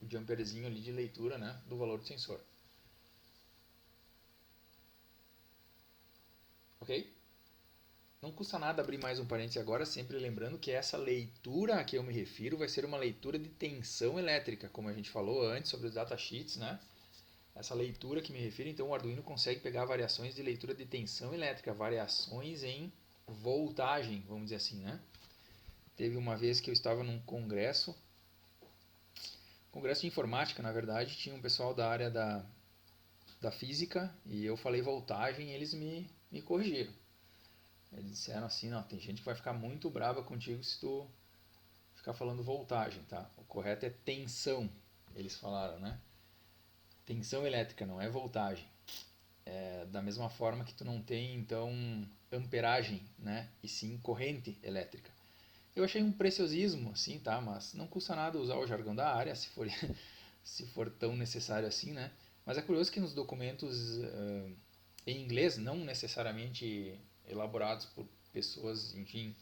O jumperzinho ali de leitura, né, do valor do sensor. Ok? Não custa nada abrir mais um parênteses agora, sempre lembrando que essa leitura a que eu me refiro vai ser uma leitura de tensão elétrica, como a gente falou antes sobre os datasheets, né? Essa leitura que me refiro, então o Arduino consegue pegar variações de leitura de tensão elétrica, variações em voltagem, vamos dizer assim, né? Teve uma vez que eu estava num congresso de informática, na verdade, tinha um pessoal da área da física e eu falei voltagem e eles me corrigiram. Eles disseram assim, não, tem gente que vai ficar muito brava contigo se tu ficar falando voltagem, tá? O correto é tensão, eles falaram, né? Tensão elétrica, não é voltagem. É da mesma forma que tu não tem, então, amperagem, né? E sim corrente elétrica. Eu achei um preciosismo, assim, tá? Mas não custa nada usar o jargão da área, se for tão necessário assim, né? Mas é curioso que nos documentos em inglês, não necessariamente elaborados por pessoas, enfim,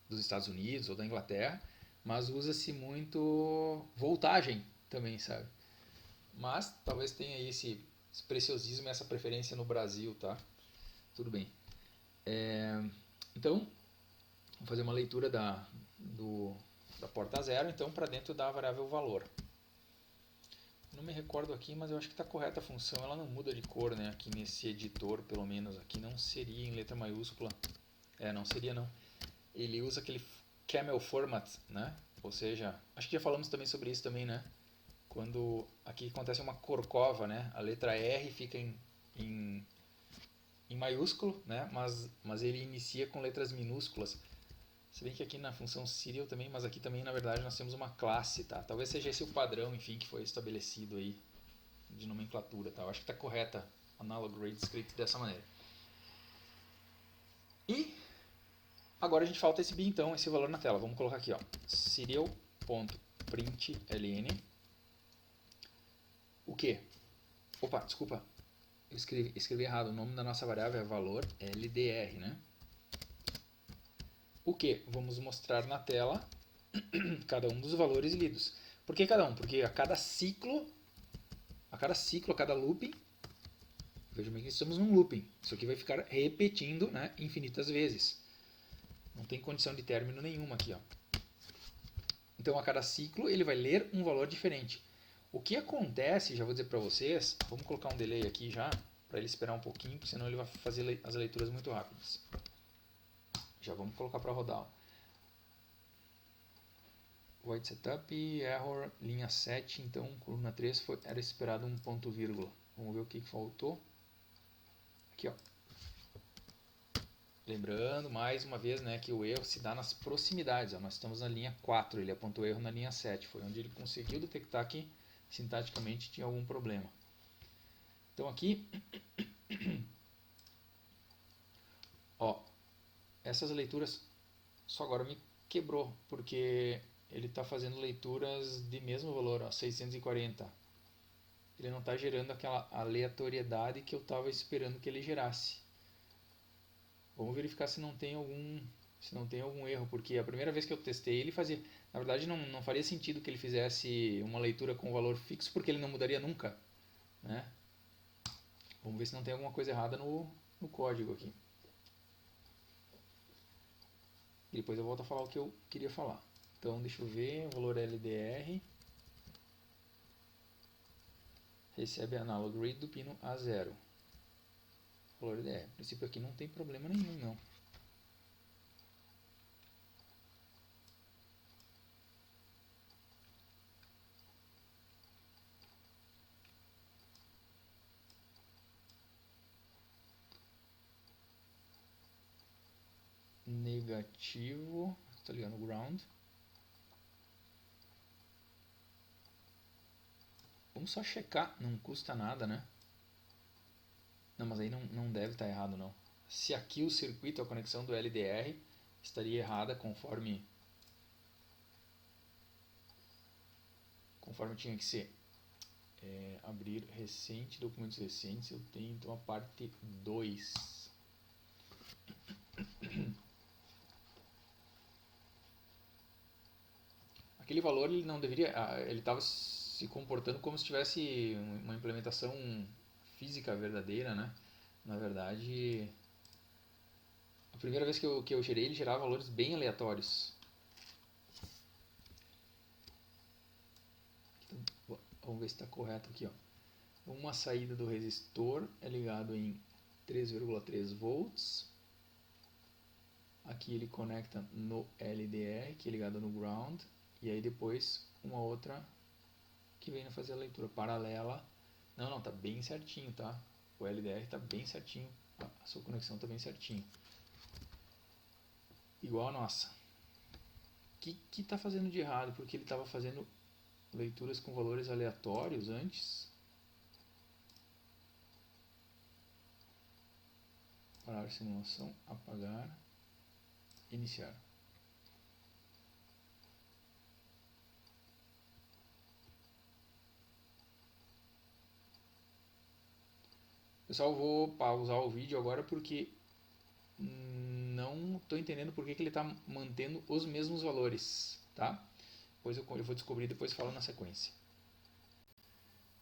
dos Estados Unidos ou da Inglaterra, mas usa-se muito voltagem também, sabe? Mas talvez tenha aí esse preciosismo e essa preferência no Brasil, tá? Tudo bem. Então, vamos fazer uma leitura da porta 0, então, para dentro da variável valor. Não me recordo aqui, mas eu acho que está correta a função. Ela não muda de cor, né? Aqui nesse editor, pelo menos. Aqui não seria em letra maiúscula. Não seria não. Ele usa aquele camel format, né? Ou seja, acho que já falamos também sobre isso também, né? Quando aqui acontece uma corcova, né? A letra R fica em maiúsculo, né? Mas ele inicia com letras minúsculas. Se bem que aqui na função serial também, mas aqui também na verdade nós temos uma classe, tá? Talvez seja esse o padrão, enfim, que foi estabelecido aí de nomenclatura, tá? Eu acho que está correta analog read script dessa maneira. E agora a gente falta esse então, esse valor na tela. Vamos colocar aqui, ó, serial.println. O que? Opa, desculpa, eu escrevi errado. O nome da nossa variável é valor LDR, né? O que? Vamos mostrar na tela cada um dos valores lidos. Por que cada um? Porque a cada ciclo, a cada looping, vejam bem que estamos num looping. Isso aqui vai ficar repetindo, né, infinitas vezes. Não tem condição de término nenhuma aqui, ó. Então a cada ciclo ele vai ler um valor diferente. O que acontece, já vou dizer para vocês, vamos colocar um delay aqui já, para ele esperar um pouquinho, porque senão ele vai fazer as leituras muito rápidas. Já vamos colocar para rodar. Void setup, error, linha 7, então coluna 3 era esperado um ponto vírgula. Vamos ver o que faltou. Aqui, ó. Lembrando, mais uma vez, né, que o erro se dá nas proximidades. Ó. Nós estamos na linha 4, ele apontou erro na linha 7. Foi onde ele conseguiu detectar que sintaticamente tinha algum problema. Então aqui, ó, essas leituras só agora me quebrou, porque ele está fazendo leituras de mesmo valor, ó, 640. ele não está gerando aquela aleatoriedade que eu estava esperando que ele gerasse. Vamos verificar se não tem algum erro, porque a primeira vez que eu testei ele fazia, na verdade não faria sentido que ele fizesse uma leitura com valor fixo, porque ele não mudaria nunca, né? Vamos ver se não tem alguma coisa errada no código aqui. E depois eu volto a falar o que eu queria falar. Então deixa eu ver, o valor LDR recebe analog read do pino A0. Valor LDR. No princípio aqui não tem problema nenhum, não. Negativo, tá ligado no ground. Vamos só checar, não custa nada, né? Não, mas aí não deve estar errado, não. Se aqui o circuito, a conexão do LDR, estaria errada conforme tinha que ser. Abrir recente, documentos recentes, eu tenho então a parte 2. Aquele valor ele não deveria, ele estava se comportando como se tivesse uma implementação física verdadeira, né? Na verdade, a primeira vez que eu gerei, ele gerava valores bem aleatórios. Então, vamos ver se está correto aqui, ó. Uma saída do resistor é ligado em 3,3 volts. Aqui ele conecta no LDR, que é ligado no ground. E aí depois uma outra que vem fazer a leitura paralela. Não, tá bem certinho, tá? O LDR tá bem certinho. A sua conexão tá bem certinho. Igual a nossa. O que tá fazendo de errado? Porque ele estava fazendo leituras com valores aleatórios antes. Parar a simulação, apagar, iniciar. Pessoal, vou pausar o vídeo agora porque não estou entendendo por que ele está mantendo os mesmos valores, tá? Depois eu vou descobrir, depois falo na sequência.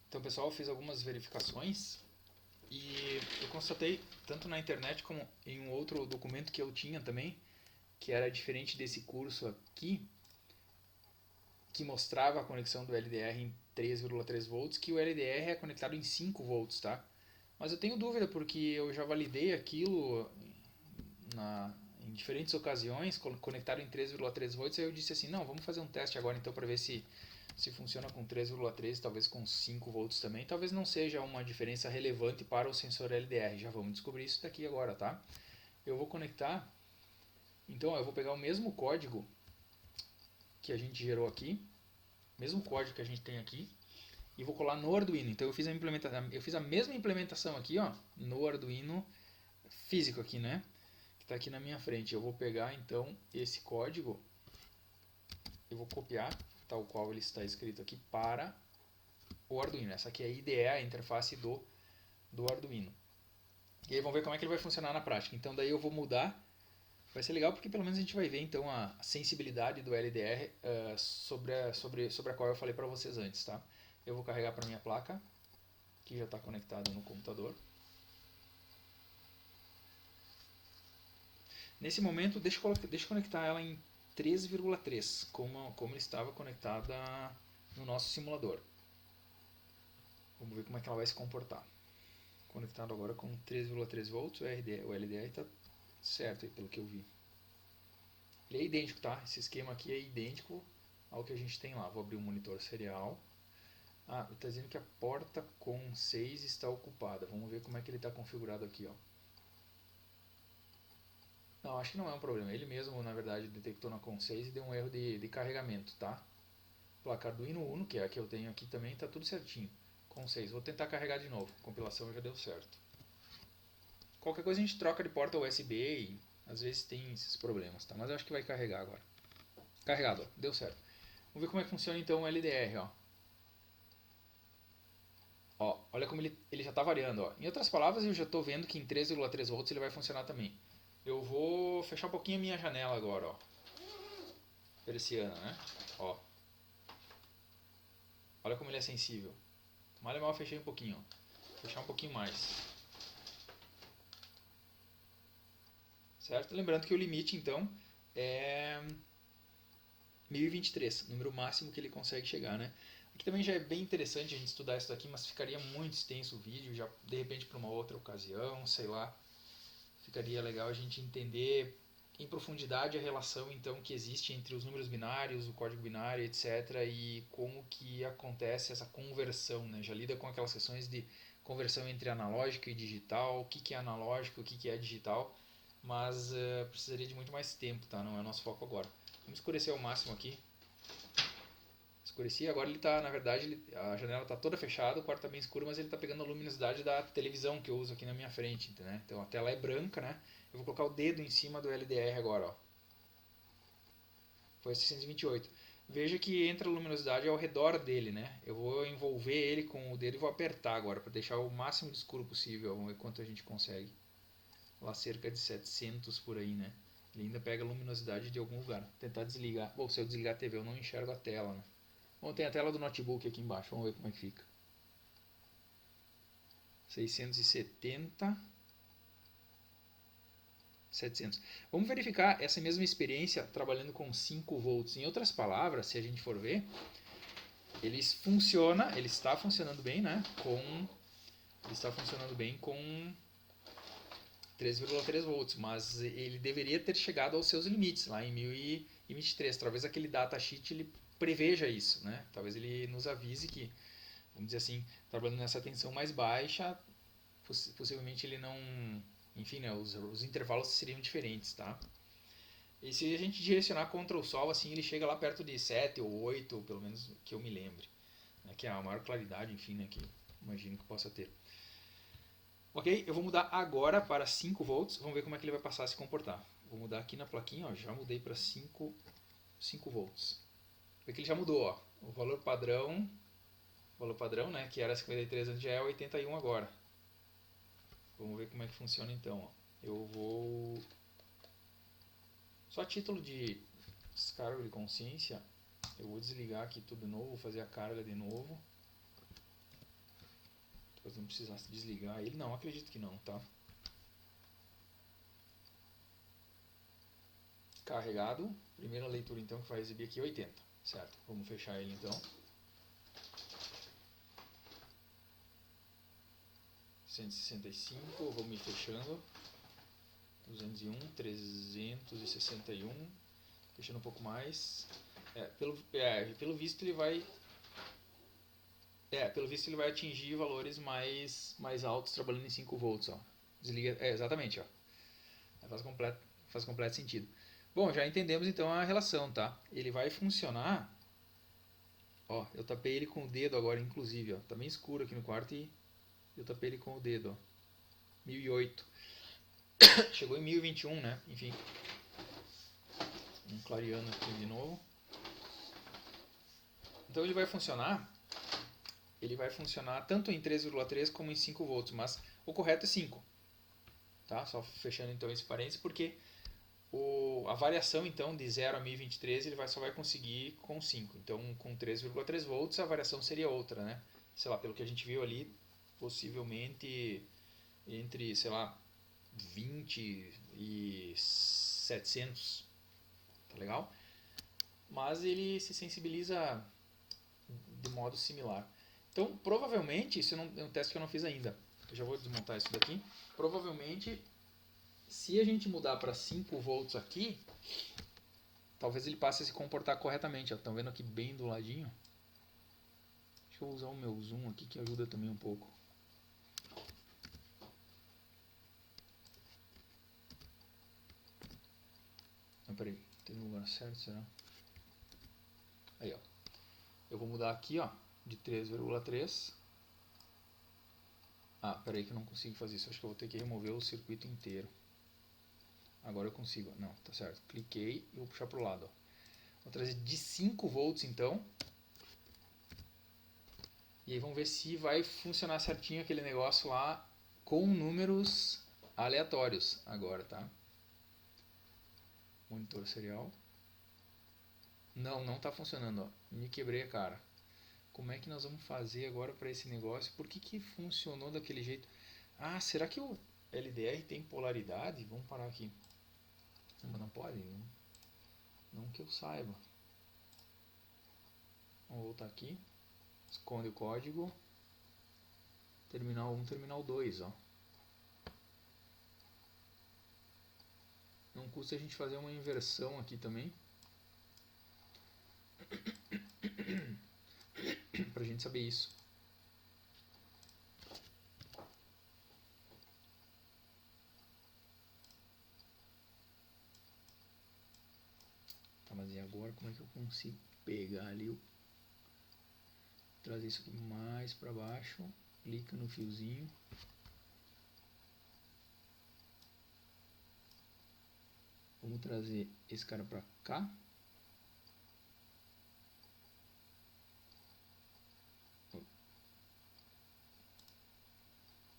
Então, pessoal, eu fiz algumas verificações e eu constatei, tanto na internet como em um outro documento que eu tinha também, que era diferente desse curso aqui, que mostrava a conexão do LDR em 3,3 volts, que o LDR é conectado em 5 volts, tá? Mas eu tenho dúvida porque eu já validei aquilo em diferentes ocasiões, conectado em 3,3 volts, aí eu disse assim, não, vamos fazer um teste agora então para ver se funciona com 3,3, talvez com 5 volts também. Talvez não seja uma diferença relevante para o sensor LDR, já vamos descobrir isso daqui agora, tá? Eu vou conectar, então eu vou pegar o mesmo código que a gente gerou aqui, mesmo código que a gente tem aqui, e vou colar no Arduino. Então eu fiz a mesma implementação aqui, ó, no Arduino físico aqui, né? Que está aqui na minha frente. Eu vou pegar então esse código, eu vou copiar tal qual ele está escrito aqui para o Arduino. Essa aqui é a IDE, a interface do Arduino. E aí vamos ver como é que ele vai funcionar na prática. Então daí eu vou mudar. Vai ser legal porque pelo menos a gente vai ver então a sensibilidade do LDR sobre a qual eu falei para vocês antes, tá? Eu vou carregar para minha placa, que já está conectada no computador. Nesse momento, deixa eu conectar ela em 3,3, como estava conectada no nosso simulador. Vamos ver como é que ela vai se comportar. Conectado agora com 3,3 volts, o LDR está certo aí, pelo que eu vi. Ele é idêntico, tá? Esse esquema aqui é idêntico ao que a gente tem lá. Vou abrir o monitor serial. Ele está dizendo que a porta com 6 está ocupada. Vamos ver como é que ele está configurado aqui, ó. Não, acho que não é um problema. Ele mesmo, na verdade, detectou na COM 6 e deu um erro de carregamento, tá? Placa Arduino Uno, que é a que eu tenho aqui também, está tudo certinho. COM 6. Vou tentar carregar de novo. A compilação já deu certo. Qualquer coisa a gente troca de porta USB e às vezes tem esses problemas, tá? Mas eu acho que vai carregar agora. Carregado, ó. Deu certo. Vamos ver como é que funciona então o LDR, ó. Ó, olha como ele já está variando. Ó. Em outras palavras, eu já estou vendo que em 3,3 volts ele vai funcionar também. Eu vou fechar um pouquinho a minha janela agora, ó. Persiana, né? Ó. Olha como ele é sensível. Mal e mal eu fechei um pouquinho, ó. Fechar um pouquinho mais. Certo? Lembrando que o limite, então, é 1023, número máximo que ele consegue chegar, né? Aqui também já é bem interessante a gente estudar isso daqui, mas ficaria muito extenso o vídeo, já de repente para uma outra ocasião, sei lá. Ficaria legal a gente entender em profundidade a relação então que existe entre os números binários, o código binário, etc. e como que acontece essa conversão, né? Já lida com aquelas questões de conversão entre analógico e digital, o que que é analógico, o que que é digital, mas precisaria de muito mais tempo, tá? Não é o nosso foco agora. Vamos escurecer ao máximo aqui. Escureci, agora ele tá, na verdade, a janela está toda fechada, o quarto está bem escuro, mas ele está pegando a luminosidade da televisão que eu uso aqui na minha frente, né? Então a tela é branca, né? Eu vou colocar o dedo em cima do LDR agora, ó. Foi 628. Veja que entra a luminosidade ao redor dele, né? Eu vou envolver ele com o dedo e vou apertar agora para deixar o máximo de escuro possível. Vamos ver quanto a gente consegue. Lá cerca de 700 por aí, né? Ele ainda pega a luminosidade de algum lugar. Vou tentar desligar. Bom, se eu desligar a TV eu não enxergo a tela, né? Bom, tem a tela do notebook aqui embaixo. Vamos ver como é que fica. 670, 700. Vamos verificar essa mesma experiência trabalhando com 5 volts. Em outras palavras, se a gente for ver, ele está funcionando bem, né? Ele está funcionando bem com 3,3 volts, mas ele deveria ter chegado aos seus limites lá em 1023. Talvez aquele datasheet ele preveja isso, né? Talvez ele nos avise que, vamos dizer assim, trabalhando nessa tensão mais baixa, possivelmente ele não, enfim, né, os intervalos seriam diferentes, tá? E se a gente direcionar contra o Sol, assim, ele chega lá perto de 7 ou 8, pelo menos que eu me lembre, né, que é a maior claridade, enfim, né, que imagino que possa ter. Ok, eu vou mudar agora para 5 volts, vamos ver como é que ele vai passar a se comportar. Vou mudar aqui na plaquinha, ó, já mudei para 5 volts. Vê que ele já mudou, ó, o valor padrão, né, que era 53 antes, já é 81 agora. Vamos ver como é que funciona então. Ó. Eu vou. Só a título de descarga de consciência, eu vou desligar aqui tudo de novo, vou fazer a carga de novo. Depois não precisasse desligar ele. Não, acredito que não, tá? Carregado. Primeira leitura então que vai exibir aqui 80, certo? Vamos fechar ele então. 165, vamos ir fechando. 201, 361, fechando um pouco mais. Pelo visto ele vai. Pelo visto ele vai atingir valores mais altos trabalhando em 5 volts, ó. Desliga, exatamente, ó. Faz completo sentido. Bom, já entendemos então a relação, tá? Ele vai funcionar. Ó, eu tapei ele com o dedo agora, inclusive, ó. Tá bem escuro aqui no quarto e eu tapei ele com o dedo, ó. 1008. Chegou em 1021, né? Enfim. Clareando aqui de novo. Então ele vai funcionar. Ele vai funcionar tanto em 3,3 como em 5 volts, mas o correto é 5. Tá? Só fechando então esse parênteses, porque a variação então de 0 a 1023 ele só vai conseguir com 5. Então com 3,3 volts a variação seria outra, né? Sei lá, pelo que a gente viu ali, possivelmente entre, sei lá, 20 e 700. Tá legal? Mas ele se sensibiliza de modo similar. Então, provavelmente, isso é um teste que eu não fiz ainda. Eu já vou desmontar isso daqui. Provavelmente, se a gente mudar para 5 volts aqui, talvez ele passe a se comportar corretamente. Estão vendo aqui bem do ladinho? Deixa eu usar o meu zoom aqui que ajuda também um pouco. Não, peraí, tem no lugar certo, será? Aí, ó. Eu vou mudar aqui, ó, de 3,3. Ah, peraí que eu não consigo fazer isso. Acho que eu vou ter que remover o circuito inteiro. Agora eu consigo. Não, tá certo. Cliquei e vou puxar pro lado, ó. Vou trazer de 5 volts então. E aí vamos ver se vai funcionar certinho aquele negócio lá com números aleatórios agora, tá? Monitor serial. Não, não tá funcionando, ó. Me quebrei a cara. Como é que nós vamos fazer agora para esse negócio? Por que que funcionou daquele jeito? Ah, será que o LDR tem polaridade? Vamos parar aqui. Não, mas não pode, não que eu saiba. Vamos voltar aqui. Esconde o código. Terminal 1, terminal 2, ó. Não custa a gente fazer uma inversão aqui também. Pra gente saber isso. Tá, mas e agora como é que eu consigo pegar ali, trazer isso aqui mais para baixo, clica no fiozinho, vamos trazer esse cara para cá,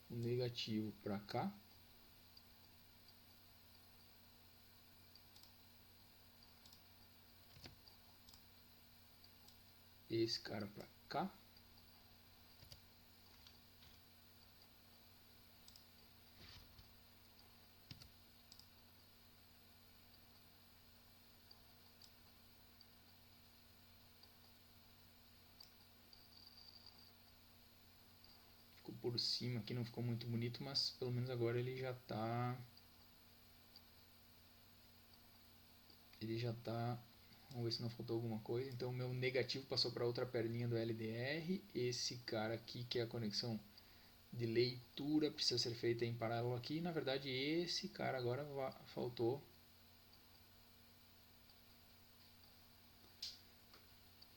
o negativo para cá, esse cara para cá. Ficou por cima aqui, não ficou muito bonito, mas pelo menos agora ele já tá. Vamos ver se não faltou alguma coisa. Então, meu negativo passou para outra perninha do LDR. Esse cara aqui, que é a conexão de leitura, precisa ser feita em paralelo aqui. Na verdade, esse cara agora faltou.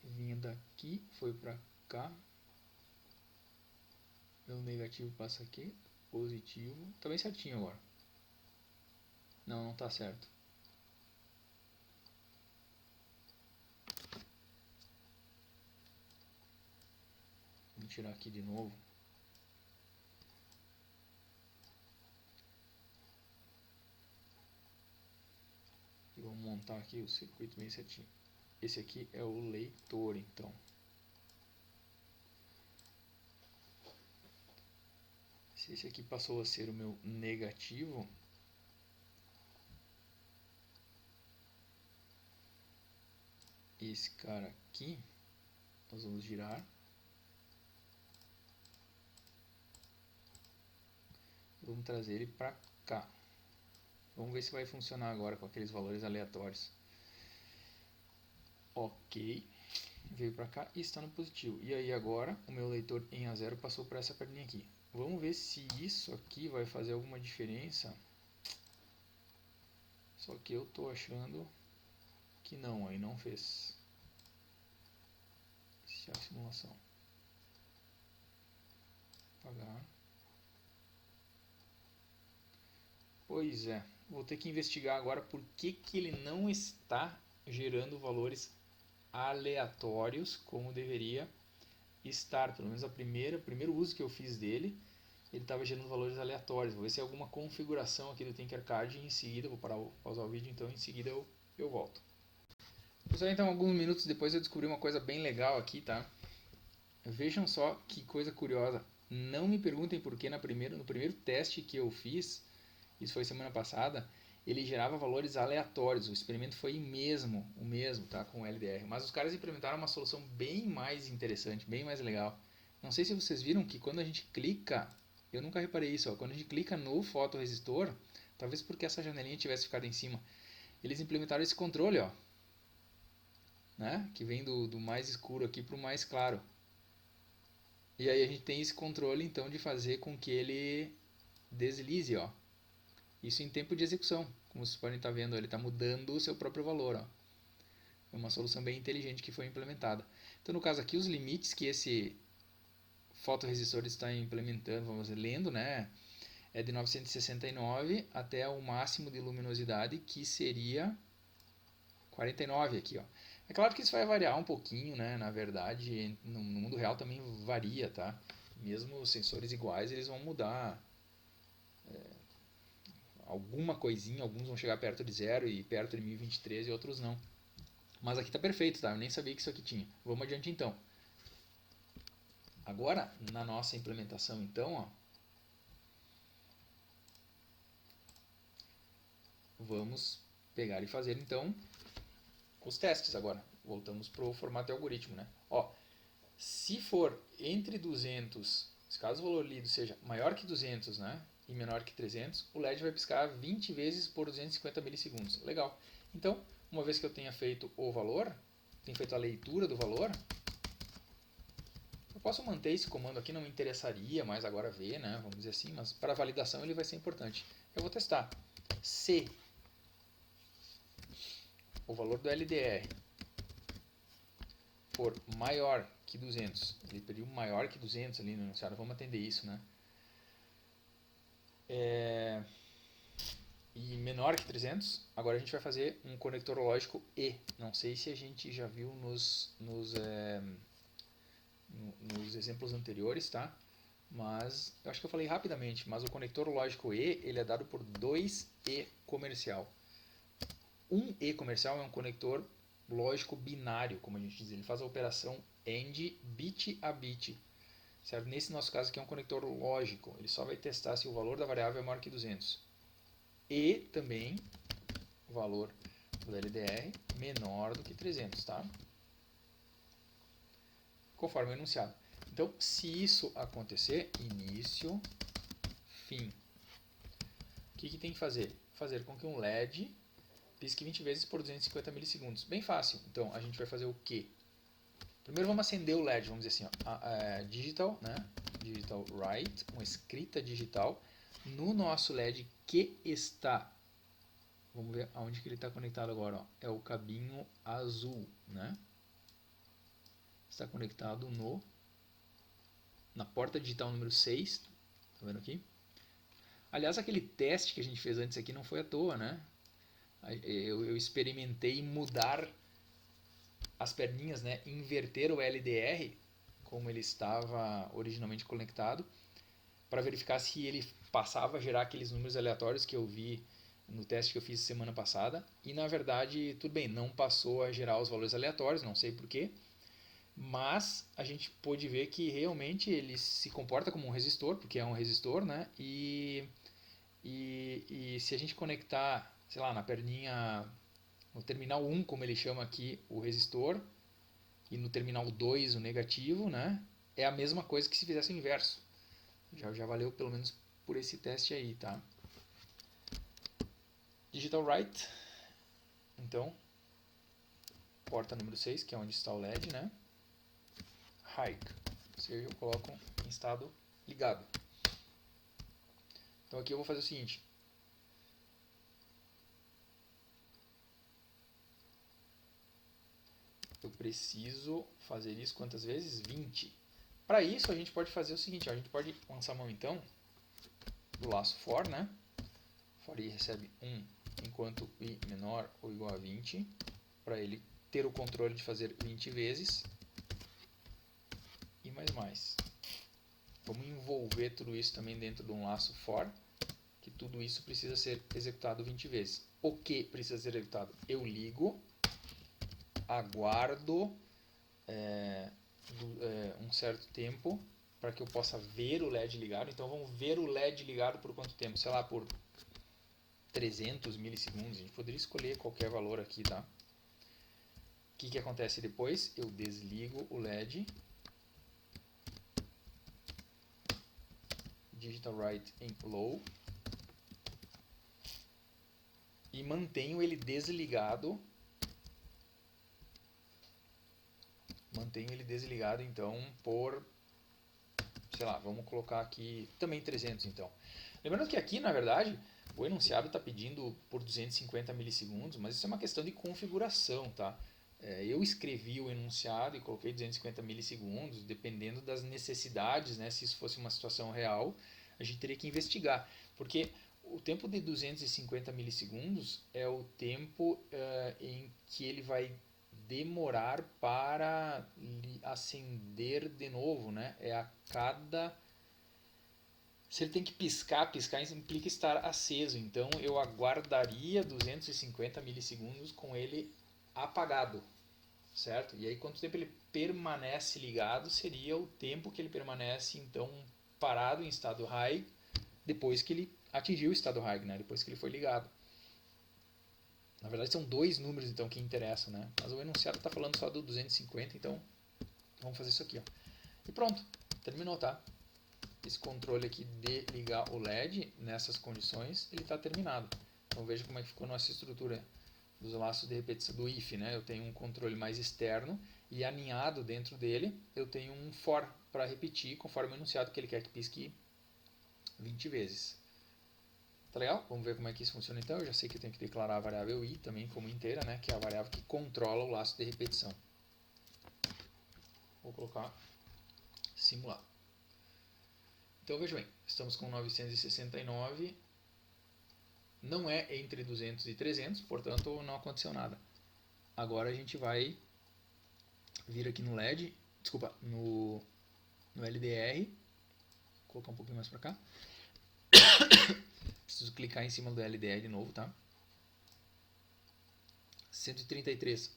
Vinha daqui, foi para cá. Meu negativo passa aqui. Positivo. Tá bem certinho agora. Não, não tá certo. Vou tirar aqui de novo. E vamos montar aqui o circuito bem certinho. Esse aqui é o leitor, então. Se esse aqui passou a ser o meu negativo, esse cara aqui, nós vamos girar. Vamos trazer ele para cá. Vamos ver se vai funcionar agora com aqueles valores aleatórios. Ok. Veio para cá e está no positivo. E aí agora o meu leitor em A0 passou para essa perninha aqui. Vamos ver se isso aqui vai fazer alguma diferença. Só que eu tô achando que não, aí não fez. Iniciar a simulação. Apagar. Pois é, vou ter que investigar agora por que ele não está gerando valores aleatórios como deveria estar. Pelo menos o primeiro uso que eu fiz dele, ele estava gerando valores aleatórios. Vou ver se é alguma configuração aqui do Tinkercad e em seguida, vou pausar o vídeo então, em seguida eu volto. Pessoal, então alguns minutos depois eu descobri uma coisa bem legal aqui, tá? Vejam só que coisa curiosa. Não me perguntem por que no primeiro teste que eu fiz, isso foi semana passada, ele gerava valores aleatórios. O experimento foi o mesmo, tá, com o LDR. Mas os caras implementaram uma solução bem mais interessante, bem mais legal. Não sei se vocês viram que quando a gente clica, eu nunca reparei isso, ó, quando a gente clica no fotoresistor, talvez porque essa janelinha tivesse ficado em cima, eles implementaram esse controle, ó, né, que vem do mais escuro aqui para o mais claro. E aí a gente tem esse controle então de fazer com que ele deslize, ó. Isso em tempo de execução. Como vocês podem estar vendo, ele está mudando o seu próprio valor, ó. É uma solução bem inteligente que foi implementada. Então, no caso aqui, os limites que esse fotoresistor está implementando, vamos dizer, lendo, né, é de 969 até o máximo de luminosidade, que seria 49 aqui, ó. É claro que isso vai variar um pouquinho, né? Na verdade, no mundo real também varia, tá? Mesmo os sensores iguais, eles vão mudar alguma coisinha, alguns vão chegar perto de zero e perto de 1023 e outros não. Mas aqui tá perfeito, tá? Eu nem sabia que isso aqui tinha. Vamos adiante então. Agora, na nossa implementação então, ó, vamos pegar e fazer então os testes agora. Voltamos para o formato de algoritmo, né? Ó, se for entre 200, se caso o valor lido seja maior que 200, né, e menor que 300, o LED vai piscar 20 vezes por 250 milissegundos. Legal. Então, uma vez que eu tenha feito o valor, tenho feito a leitura do valor, eu posso manter esse comando aqui, não me interessaria mais agora ver, né, vamos dizer assim, mas para validação ele vai ser importante. Eu vou testar. Se o valor do LDR for maior que 200, ele pediu maior que 200 ali no enunciado, vamos atender isso, né? E menor que 300, agora a gente vai fazer um conector lógico E. Não sei se a gente já viu nos exemplos anteriores, tá? Mas eu acho que eu falei rapidamente, mas o conector lógico E, ele é dado por 2E comercial. Um E comercial é um conector lógico binário, como a gente diz, ele faz a operação AND bit a bit. Certo? Nesse nosso caso aqui é um conector lógico, ele só vai testar se o valor da variável é maior que 200. E também o valor do LDR menor do que 300, tá? Conforme o enunciado. Então, se isso acontecer, início, fim. O que tem que fazer? Fazer com que um LED pisque 20 vezes por 250 milissegundos. Bem fácil. Então, a gente vai fazer o quê? Primeiro vamos acender o LED, vamos dizer assim, ó, digital, né? Digital write, uma escrita digital no nosso LED que está, vamos ver aonde que ele está conectado agora, ó, é o cabinho azul, né? Está conectado na porta digital número 6, tá vendo aqui? Aliás, aquele teste que a gente fez antes aqui não foi à toa, né? Eu experimentei mudar as perninhas, né? Inverter o LDR, como ele estava originalmente conectado, para verificar se ele passava a gerar aqueles números aleatórios que eu vi no teste que eu fiz semana passada. E na verdade, tudo bem, não passou a gerar os valores aleatórios, não sei porquê. Mas a gente pôde ver que realmente ele se comporta como um resistor, porque é um resistor, né? E se a gente conectar, sei lá, na perninha, no terminal 1, como ele chama aqui, o resistor, e no terminal 2 o negativo, né? É a mesma coisa que se fizesse o inverso. Já valeu pelo menos por esse teste aí, tá? Digital write, então, porta número 6, que é onde está o LED, né? High, ou seja, eu coloco em estado ligado. Então aqui eu vou fazer o seguinte. Eu preciso fazer isso quantas vezes? 20. Para isso a gente pode fazer o seguinte, ó, a gente pode lançar mão então do laço for, né? For i recebe 1 enquanto i menor ou igual a 20, para ele ter o controle de fazer 20 vezes e mais. Vamos envolver tudo isso também dentro de um laço for, que tudo isso precisa ser executado 20 vezes. O que precisa ser executado? Eu ligo, aguardo um certo tempo para que eu possa ver o LED ligado. Então vamos ver o LED ligado por quanto tempo? Sei lá, por 300 milissegundos. A gente poderia escolher qualquer valor aqui, tá? O que acontece depois? Eu desligo o LED. Digital write em low. E mantenho ele desligado. Mantenho ele desligado, então, por, sei lá, vamos colocar aqui também 300, então. Lembrando que aqui, na verdade, o enunciado está pedindo por 250 milissegundos, mas isso é uma questão de configuração, tá? Eu escrevi o enunciado e coloquei 250 milissegundos, dependendo das necessidades, né? Se isso fosse uma situação real, a gente teria que investigar, porque o tempo de 250 milissegundos é o tempo em que ele vai demorar para acender de novo, né? É a cada... Se ele tem que piscar implica estar aceso. Então eu aguardaria 250 milissegundos com ele apagado, certo? E aí quanto tempo ele permanece ligado seria o tempo que ele permanece então parado em estado high depois que ele atingiu o estado high, né? Depois que ele foi ligado. Na verdade são dois números então que interessam, né? Mas o enunciado está falando só do 250, então vamos fazer isso aqui, ó. E pronto, terminou, tá? Esse controle aqui de ligar o LED nessas condições, ele está terminado. Então veja como é que ficou a nossa estrutura dos laços de repetição do if, né? Eu tenho um controle mais externo e aninhado dentro dele eu tenho um for para repetir conforme o enunciado que ele quer que pisque 20 vezes. Tá legal? Vamos ver como é que isso funciona então. Eu já sei que eu tenho que declarar a variável i também como inteira, né? Que é a variável que controla o laço de repetição. Vou colocar simular. Então veja bem, estamos com 969, não é entre 200 e 300, portanto não aconteceu nada. Agora a gente vai vir aqui no LED, desculpa, no LDR, vou colocar um pouquinho mais para cá. Preciso clicar em cima do LDR de novo, tá? 133.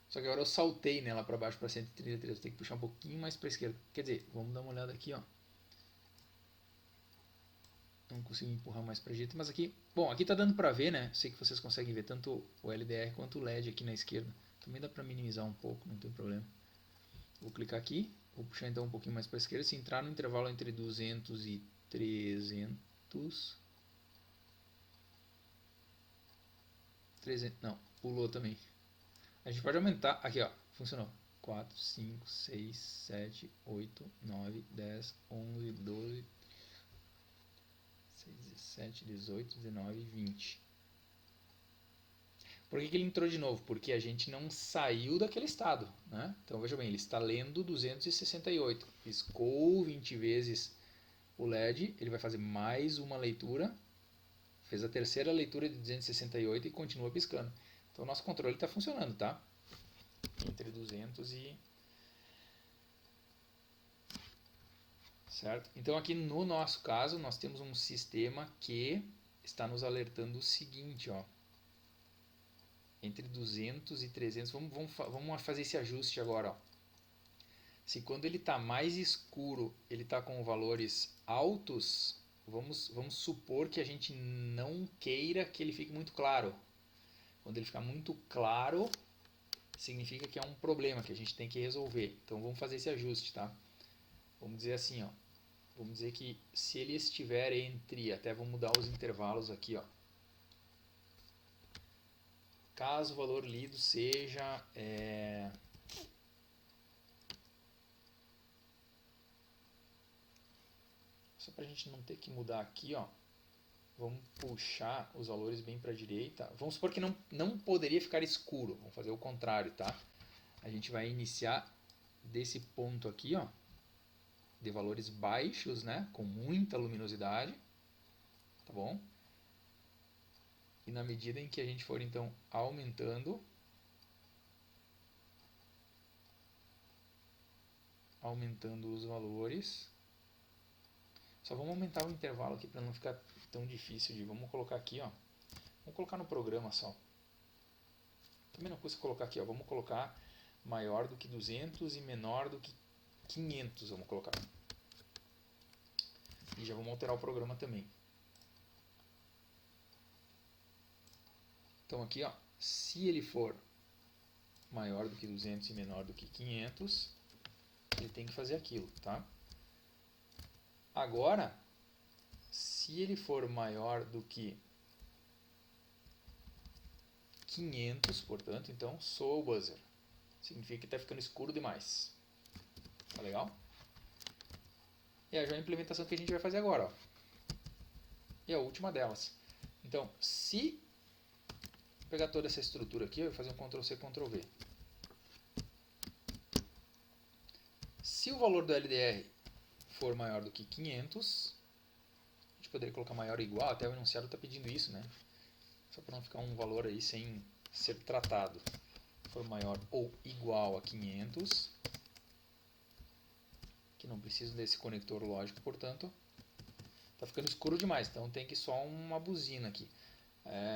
Só que agora eu saltei nela para baixo para 133, eu tenho que puxar um pouquinho mais para a esquerda. Quer dizer, vamos dar uma olhada aqui, ó. Não consigo empurrar mais para a direita, mas aqui... Bom, aqui tá dando para ver, né? Sei que vocês conseguem ver tanto o LDR quanto o LED aqui na esquerda. Também dá para minimizar um pouco, não tem problema. Vou clicar aqui, vou puxar então um pouquinho mais para a esquerda. Se entrar no intervalo entre 200 e 300... 300 não, pulou também. A gente pode aumentar, aqui ó, funcionou. 4, 5, 6, 7, 8, 9, 10, 11, 12... 17, 18, 19, 20. Por que ele entrou de novo? Porque a gente não saiu daquele estado, né? Então veja bem, ele está lendo 268. Piscou 20 vezes o LED, ele vai fazer mais uma leitura. Fez a terceira leitura de 268 e continua piscando. Então o nosso controle está funcionando, tá? Entre 200 e... Certo? Então aqui no nosso caso nós temos um sistema que está nos alertando o seguinte, ó. Entre 200 e 300, vamos fazer esse ajuste agora, ó. Se quando ele está mais escuro, ele está com valores altos, vamos supor que a gente não queira que ele fique muito claro. Quando ele ficar muito claro, significa que é um problema que a gente tem que resolver. Então vamos fazer esse ajuste, tá? Vamos dizer assim, ó. Vamos dizer que se ele estiver entre, até vou mudar os intervalos aqui, ó. Caso o valor lido seja só para a gente não ter que mudar aqui, ó. Vamos puxar os valores bem para a direita. Vamos supor que não poderia ficar escuro. Vamos fazer o contrário, tá? A gente vai iniciar desse ponto aqui, ó, de valores baixos, né, com muita luminosidade, tá bom? E na medida em que a gente for então aumentando os valores, só vamos aumentar o intervalo aqui para não ficar tão difícil de... Vamos colocar aqui, ó. Vamos colocar no programa só. Também não custa colocar aqui, ó. Vamos colocar maior do que 200 e menor do que 500, vamos colocar. E já vamos alterar o programa também. Então aqui, ó, se ele for maior do que 200 e menor do que 500, ele tem que fazer aquilo, tá? Agora, se ele for maior do que 500, portanto, então soa o buzzer. Significa que está ficando escuro demais. Tá legal? E é já a implementação que a gente vai fazer agora, ó. E a última delas. Então, se pegar toda essa estrutura aqui, eu vou fazer um Ctrl+C, Ctrl+V. Se o valor do LDR for maior do que 500, a gente poderia colocar maior ou igual, até o enunciado está pedindo isso, né? Só para não ficar um valor aí sem ser tratado. for maior ou igual a 500, que não preciso desse conector lógico, portanto, tá ficando escuro demais, então tem que só uma buzina aqui.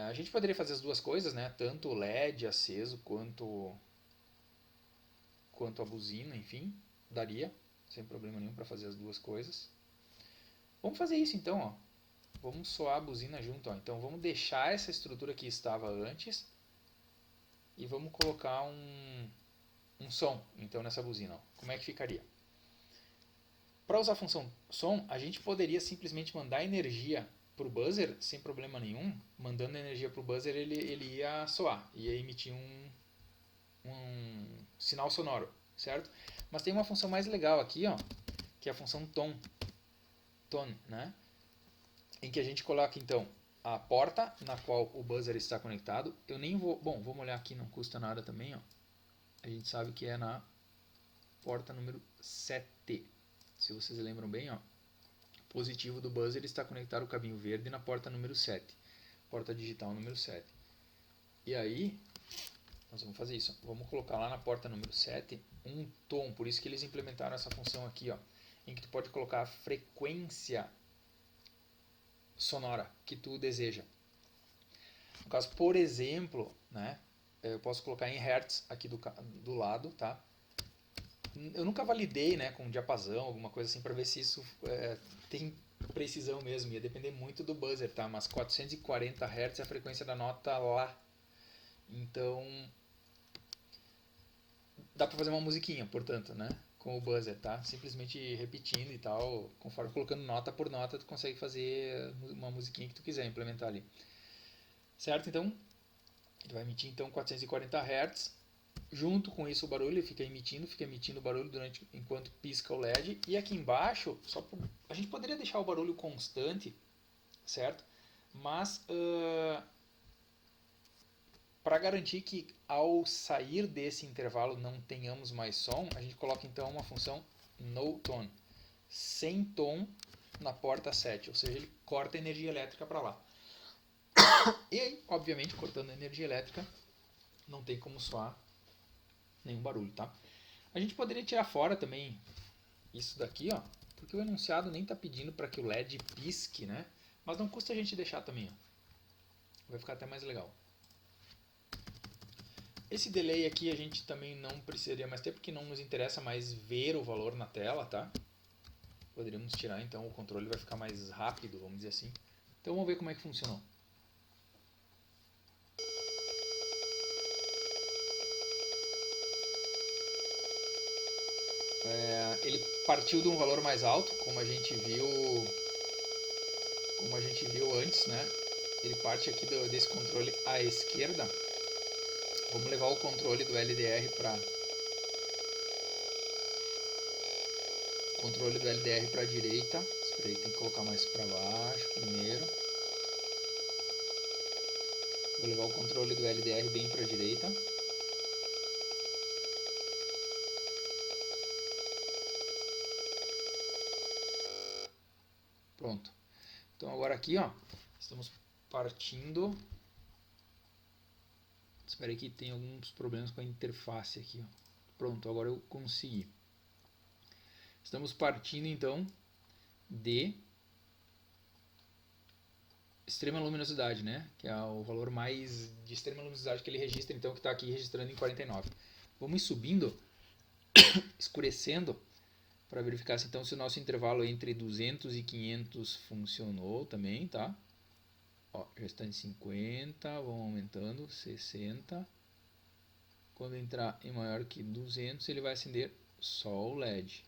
A gente poderia fazer as duas coisas, né? Tanto o LED aceso quanto a buzina, enfim, daria, sem problema nenhum para fazer as duas coisas. Vamos fazer isso então, ó. Vamos soar a buzina junto, ó. Então vamos deixar essa estrutura que estava antes e vamos colocar um som então nessa buzina, ó. Como é que ficaria? Para usar a função som, a gente poderia simplesmente mandar energia para o buzzer sem problema nenhum. Mandando energia para o buzzer, ele ia soar, ia emitir um sinal sonoro, certo? Mas tem uma função mais legal aqui, ó, que é a função tone, né? Em que a gente coloca então a porta na qual o buzzer está conectado. Eu nem vou, bom, vamos olhar aqui, não custa nada também, ó. A gente sabe que é na porta número 7. Se vocês lembram bem, ó, o positivo do buzzer está conectado ao caminho verde na porta número 7, porta digital número 7. E aí, nós vamos fazer isso. Vamos colocar lá na porta número 7 um tom, por isso que eles implementaram essa função aqui, ó, em que tu pode colocar a frequência sonora que tu deseja. No caso, por exemplo, né, eu posso colocar em hertz aqui do lado, tá? Eu nunca validei, né, com diapasão, alguma coisa assim, para ver se isso tem precisão mesmo. Ia depender muito do buzzer, tá? Mas 440 Hz é a frequência da nota Lá. Então, dá para fazer uma musiquinha, portanto, né? Com o buzzer, tá? Simplesmente repetindo e tal, conforme colocando nota por nota, tu consegue fazer uma musiquinha que tu quiser implementar ali. Certo? Então, ele vai emitir então 440 Hz. Junto com isso o barulho ele fica emitindo barulho enquanto pisca o LED. E aqui embaixo, a gente poderia deixar o barulho constante, certo? Mas para garantir que ao sair desse intervalo não tenhamos mais som, a gente coloca então uma função no tone, sem tom na porta 7, ou seja, ele corta a energia elétrica para lá. E aí, obviamente, cortando a energia elétrica, não tem como soar nenhum barulho, tá? A gente poderia tirar fora também isso daqui, ó, porque o enunciado nem está pedindo para que o LED pisque, né? Mas não custa a gente deixar também, ó. Vai ficar até mais legal. Esse delay aqui a gente também não precisaria mais ter, porque não nos interessa mais ver o valor na tela, tá? Poderíamos tirar, então o controle vai ficar mais rápido, vamos dizer assim. Então vamos ver como é que funcionou. Ele partiu de um valor mais alto, como a gente viu antes, né? Ele parte aqui desse controle à esquerda. Vamos levar o controle do LDR para a direita. Espera aí, tem que colocar mais para baixo primeiro. Vou levar o controle do LDR bem para a direita. Pronto. Então agora aqui, ó, estamos partindo. Espera aí que tem alguns problemas com a interface aqui, ó. Pronto, agora eu consegui. Estamos partindo então de extrema luminosidade, né? Que é o valor mais de extrema luminosidade que ele registra, então, que está aqui registrando em 49. Vamos subindo, escurecendo, para verificar se, então, se o nosso intervalo entre 200 e 500 funcionou também, tá? Ó, já está em 50, vamos aumentando, 60. Quando entrar em maior que 200, ele vai acender só o LED.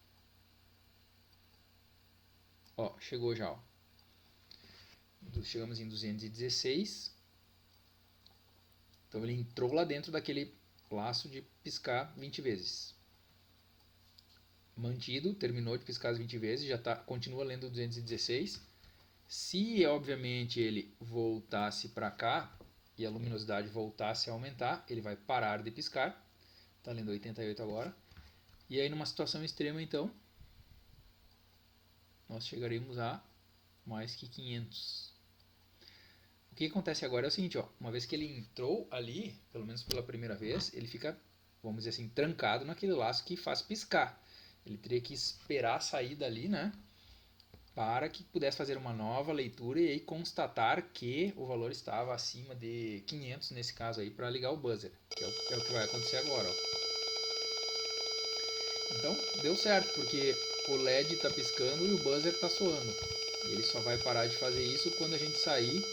Ó, chegou já, ó. Chegamos em 216. Então ele entrou lá dentro daquele laço de piscar 20 vezes. Mantido, terminou de piscar as 20 vezes, já continua lendo 216. Se obviamente ele voltasse para cá e a luminosidade voltasse a aumentar, ele vai parar de piscar. Está lendo 88 agora. E aí numa situação extrema então, nós chegaremos a mais que 500. O que acontece agora é o seguinte, ó, uma vez que ele entrou ali, pelo menos pela primeira vez, ele fica, vamos dizer assim, trancado naquele laço que faz piscar. Ele teria que esperar sair dali, né? Para que pudesse fazer uma nova leitura e aí constatar que o valor estava acima de 500 nesse caso aí para ligar o buzzer, que é o que vai acontecer agora. Ó. Então deu certo, porque o LED está piscando e o buzzer está soando. E ele só vai parar de fazer isso quando a gente sair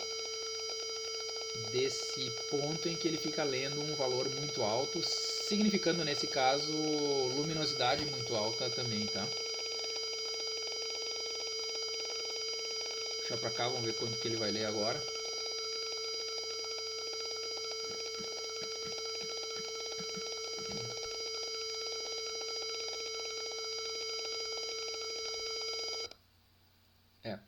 desse ponto em que ele fica lendo um valor muito alto, significando nesse caso luminosidade muito alta também, tá? Puxar para cá, vamos ver quanto que ele vai ler agora. É,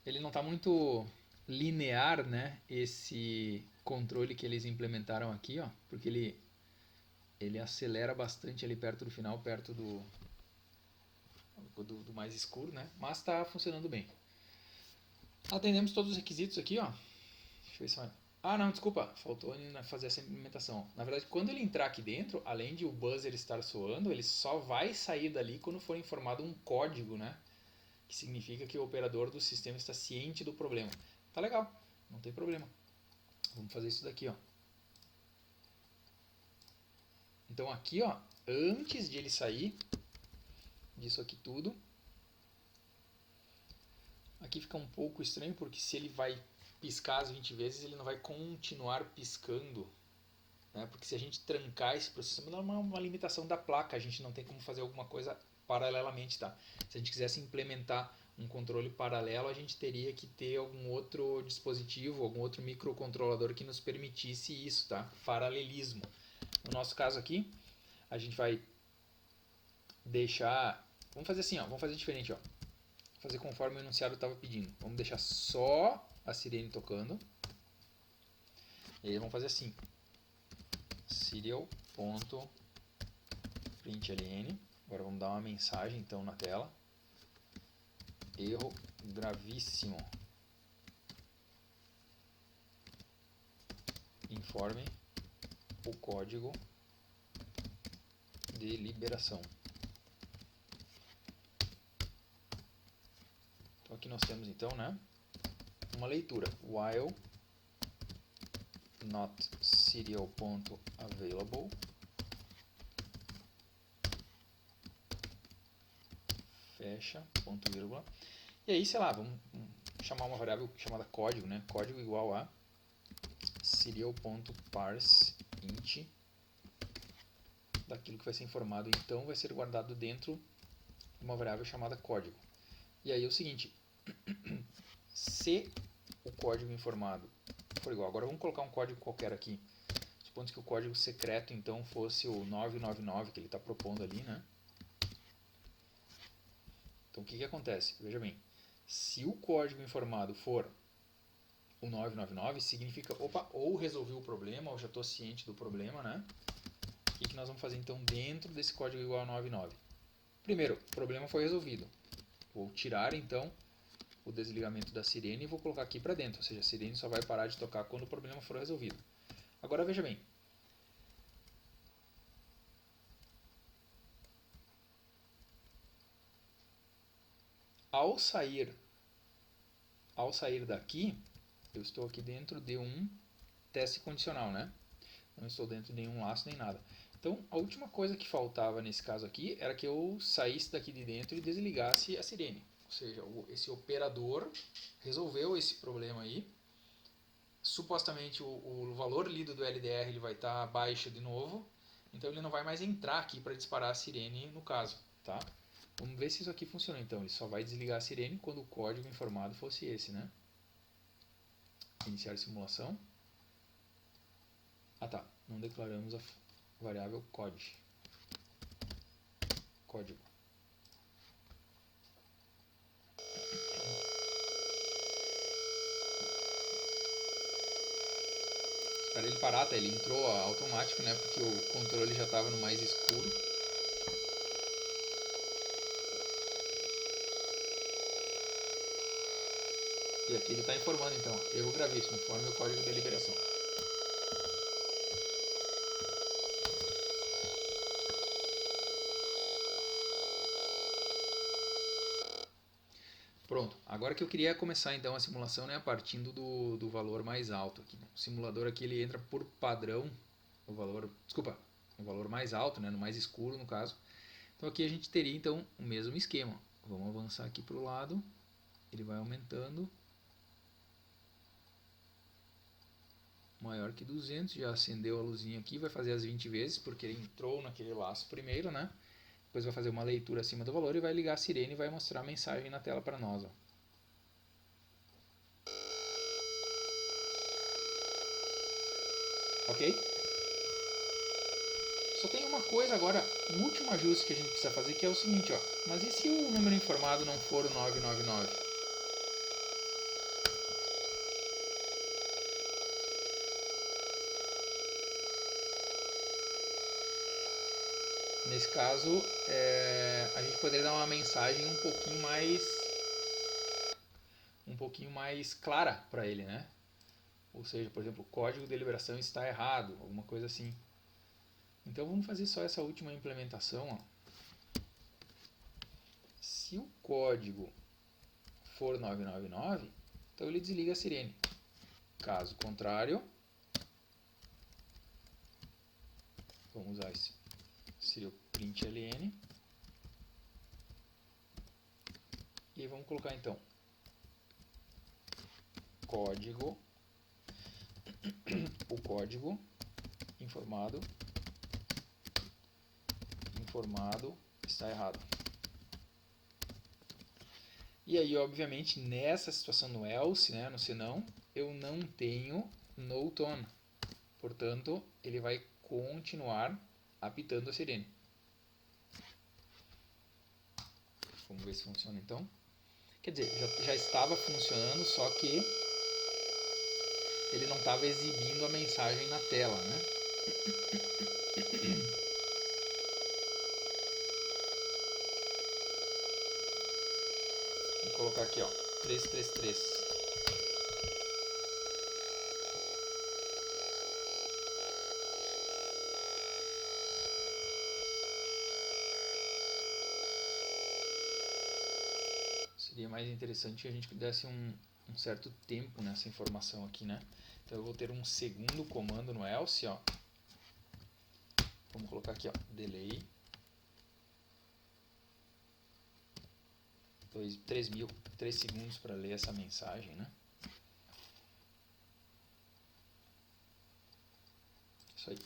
ele não está muito linear, né? Esse controle que eles implementaram aqui, ó, porque ele acelera bastante ali perto do final, perto do mais escuro, né? Mas está funcionando bem. Atendemos todos os requisitos aqui, ó. Deixa eu ver se vai. Ah, não, desculpa, faltou fazer essa implementação. Na verdade, quando ele entrar aqui dentro, além de o buzzer estar soando, ele só vai sair dali quando for informado um código, né? Que significa que o operador do sistema está ciente do problema. Tá legal, não tem problema. Vamos fazer isso daqui, ó. Então aqui, ó, antes de ele sair disso aqui tudo, aqui fica um pouco estranho porque se ele vai piscar as 20 vezes, ele não vai continuar piscando, né? Porque se a gente trancar esse processo, é uma limitação da placa, a gente não tem como fazer alguma coisa paralelamente, tá? Se a gente quisesse implementar um controle paralelo, a gente teria que ter algum outro dispositivo, algum outro microcontrolador que nos permitisse isso, tá? Paralelismo. No nosso caso aqui, a gente vai deixar... Vamos fazer assim, ó. Vamos fazer diferente, ó. Fazer conforme o enunciado estava pedindo. Vamos deixar só a sirene tocando. E aí vamos fazer assim. Serial.println. Agora vamos dar uma mensagem então na tela. Erro gravíssimo. Informe o código de liberação. Então aqui nós temos então, né, uma leitura while not serial.available fecha, ponto vírgula. E aí, sei lá, vamos chamar uma variável chamada código, né? Código igual a serial.parseInt daquilo que vai ser informado, então vai ser guardado dentro de uma variável chamada código. E aí é o seguinte, se o código informado for igual, agora vamos colocar um código qualquer aqui, supondo que o código secreto então fosse o 999 que ele está propondo ali, né? Então o que acontece? Veja bem, se o código informado for o 999, significa, opa, ou resolvi o problema, ou já estou ciente do problema, né? O que nós vamos fazer então dentro desse código igual a 99? Primeiro, o problema foi resolvido. Vou tirar então o desligamento da sirene e vou colocar aqui para dentro, ou seja, a sirene só vai parar de tocar quando o problema for resolvido. Agora veja bem, ao sair daqui, eu estou aqui dentro de um teste condicional, né? Não estou dentro de nenhum laço nem nada. Então, a última coisa que faltava nesse caso aqui era que eu saísse daqui de dentro e desligasse a sirene. Ou seja, esse operador resolveu esse problema aí. Supostamente o valor lido do LDR ele vai estar baixo de novo, então ele não vai mais entrar aqui para disparar a sirene no caso, tá? Vamos ver se isso aqui funciona então. Ele só vai desligar a sirene quando o código informado fosse esse, né? Iniciar simulação. Ah tá, não declaramos a variável código. Espera ele parar, tá? Ele entrou automático, né? Porque o controle já estava no mais escuro. E aqui ele está informando então, erro gravíssimo, informe o código de liberação. Pronto, agora que eu queria começar então a simulação, né, partindo do valor mais alto aqui, né? O simulador aqui ele entra por padrão, o valor mais alto, né, no mais escuro no caso. Então aqui a gente teria então o mesmo esquema. Vamos avançar aqui para o lado, ele vai aumentando, maior que 200, já acendeu a luzinha aqui, vai fazer as 20 vezes, porque ele entrou naquele laço primeiro, né? Depois vai fazer uma leitura acima do valor e vai ligar a sirene e vai mostrar a mensagem na tela para nós. Ó. Ok? Só tem uma coisa agora, um último ajuste que a gente precisa fazer, que é o seguinte, ó. Mas e se o número informado não for o 999? Nesse caso, a gente poderia dar uma mensagem um pouquinho mais clara para ele, né? Ou seja, por exemplo, o código de liberação está errado, alguma coisa assim. Então vamos fazer só essa última implementação. Ó. Se o código for 999, então ele desliga a sirene. Caso contrário, vamos usar esse seria o println. E vamos colocar então o código informado está errado. E aí, obviamente, nessa situação no else, né, no senão, eu não tenho no tone. Portanto, ele vai continuar apitando a sirene. Vamos ver se funciona então. Quer dizer, já estava funcionando, só que ele não estava exibindo a mensagem na tela, né? Vou colocar aqui, ó, 333. Seria mais interessante que a gente desse um certo tempo nessa informação aqui, né? Então eu vou ter um segundo comando no else, ó. Vamos colocar aqui, ó, delay 3 segundos para ler essa mensagem, né? Isso aí.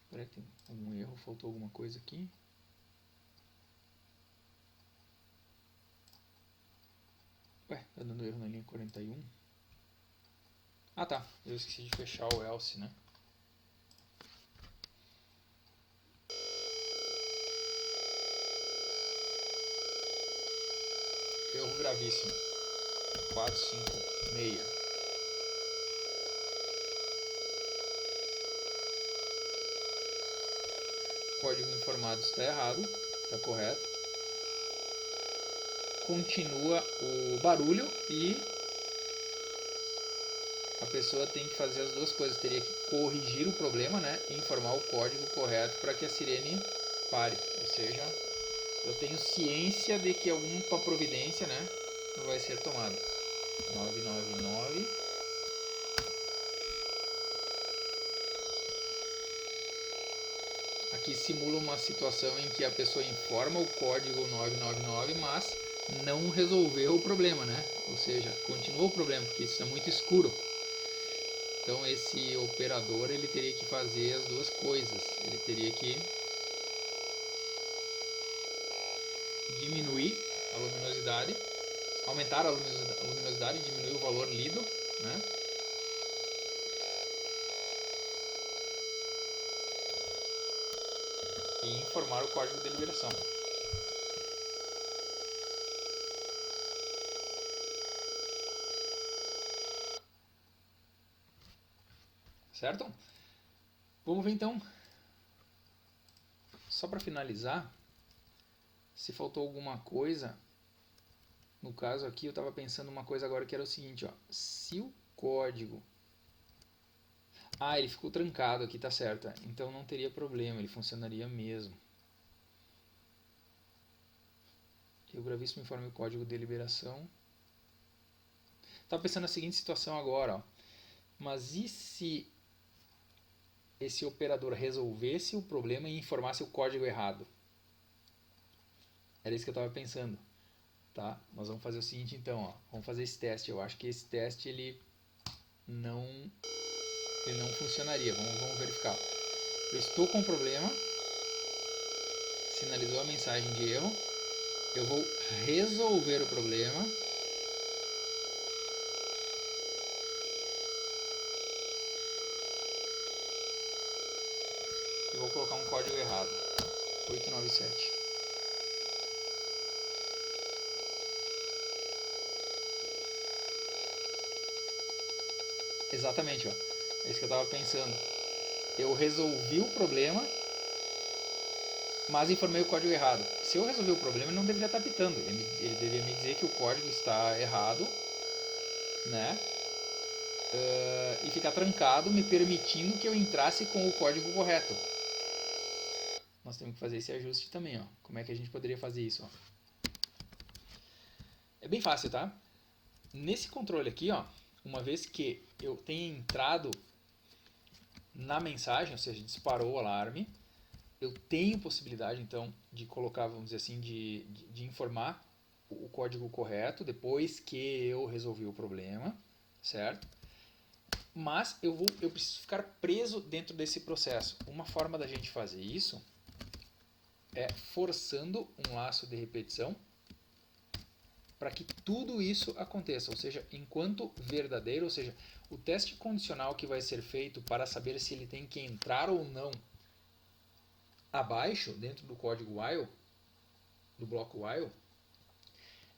Espera que tem um erro, faltou alguma coisa aqui. Ué, tá dando erro na linha 41. Ah tá, eu esqueci de fechar o else, né? Erro gravíssimo. 456. Código informado está errado, está correto. Continua o barulho e a pessoa tem que fazer as duas coisas. Teria que corrigir o problema, né? E informar o código correto para que a sirene pare. Ou seja, eu tenho ciência de que alguma providência, né, vai ser tomada. 999. Aqui simula uma situação em que a pessoa informa o código 999, mas não resolveu o problema, né? Ou seja, continuou o problema, porque está muito escuro. Então esse operador ele teria que fazer as duas coisas. Ele teria que diminuir a luminosidade, aumentar a luminosidade, diminuir o valor lido, né? E informar o código de liberação. Certo? Vamos ver então, só para finalizar, se faltou alguma coisa No caso aqui eu estava pensando uma coisa agora que era o seguinte, ó. Se o código... Ah, ele ficou trancado aqui, tá certo. Então não teria problema, ele funcionaria mesmo. E o gravíssimo informe o código de liberação. Estava pensando na seguinte situação agora, ó. Mas e se esse operador resolvesse o problema e informasse o código errado? Era isso que eu estava pensando. Tá? Nós vamos fazer o seguinte então, ó. Vamos fazer esse teste. Eu acho que esse teste ele não funcionaria. Vamos verificar. Eu estou com um problema. Sinalizou a mensagem de erro. Eu vou resolver o problema. E vou colocar um código errado. 897. Exatamente, ó. É isso que eu estava pensando. Eu resolvi o problema, mas informei o código errado. Se eu resolver o problema, ele não deveria estar pitando. Ele deveria me dizer que o código está errado, né? E ficar trancado, me permitindo que eu entrasse com o código correto. Nós temos que fazer esse ajuste também, ó. Como é que a gente poderia fazer isso, ó? É bem fácil, tá? Nesse controle aqui, ó, uma vez que eu tenha entrado na mensagem, ou seja, disparou o alarme, eu tenho possibilidade, então, de colocar, vamos dizer assim, de informar o código correto depois que eu resolvi o problema, certo? Mas eu preciso ficar preso dentro desse processo. Uma forma da gente fazer isso é forçando um laço de repetição para que tudo isso aconteça, ou seja, enquanto verdadeiro, ou seja, o teste condicional que vai ser feito para saber se ele tem que entrar ou não abaixo, dentro do código while, do bloco while,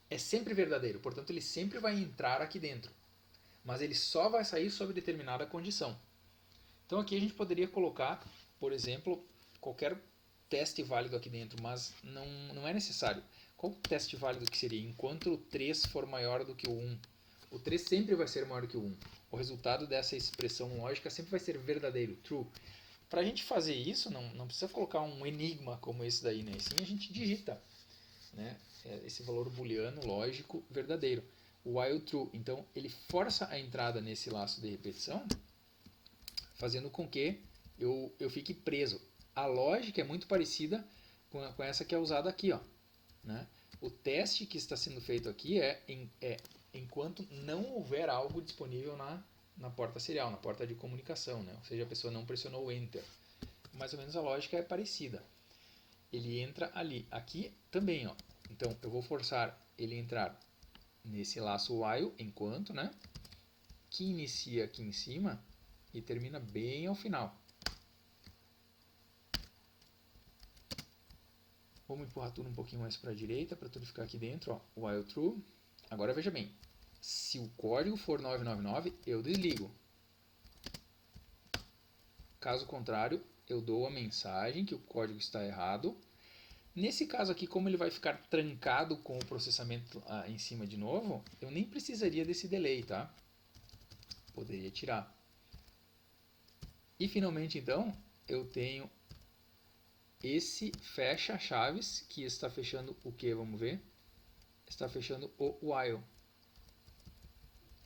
é sempre verdadeiro, portanto ele sempre vai entrar aqui dentro, mas ele só vai sair sob determinada condição. Então aqui a gente poderia colocar, por exemplo, qualquer teste válido aqui dentro, mas não é necessário. Qual teste válido que seria? Enquanto o 3 for maior do que o 1. O 3 sempre vai ser maior que o 1. O resultado dessa expressão lógica sempre vai ser verdadeiro, true. Para a gente fazer isso, não precisa colocar um enigma como esse daí, né? Sim, a gente digita, né? Esse valor booleano lógico verdadeiro. O while true. Então, ele força a entrada nesse laço de repetição, fazendo com que eu fique preso. A lógica é muito parecida com essa que é usada aqui, ó, né? O teste que está sendo feito aqui é enquanto não houver algo disponível na porta serial, na porta de comunicação, né? Ou seja, a pessoa não pressionou o Enter. Mais ou menos a lógica é parecida. Ele entra ali. Aqui também, ó. Então, eu vou forçar ele a entrar nesse laço while, enquanto, né? Que inicia aqui em cima e termina bem ao final. Vamos empurrar tudo um pouquinho mais para a direita, para tudo ficar aqui dentro, ó. While true. Agora veja bem, se o código for 999, eu desligo. Caso contrário, eu dou a mensagem que o código está errado. Nesse caso aqui, como ele vai ficar trancado com o processamento em cima de novo, eu nem precisaria desse delay, tá? Poderia tirar. E finalmente, então, eu tenho esse fecha chaves que está fechando o que? Vamos ver. Está fechando o while.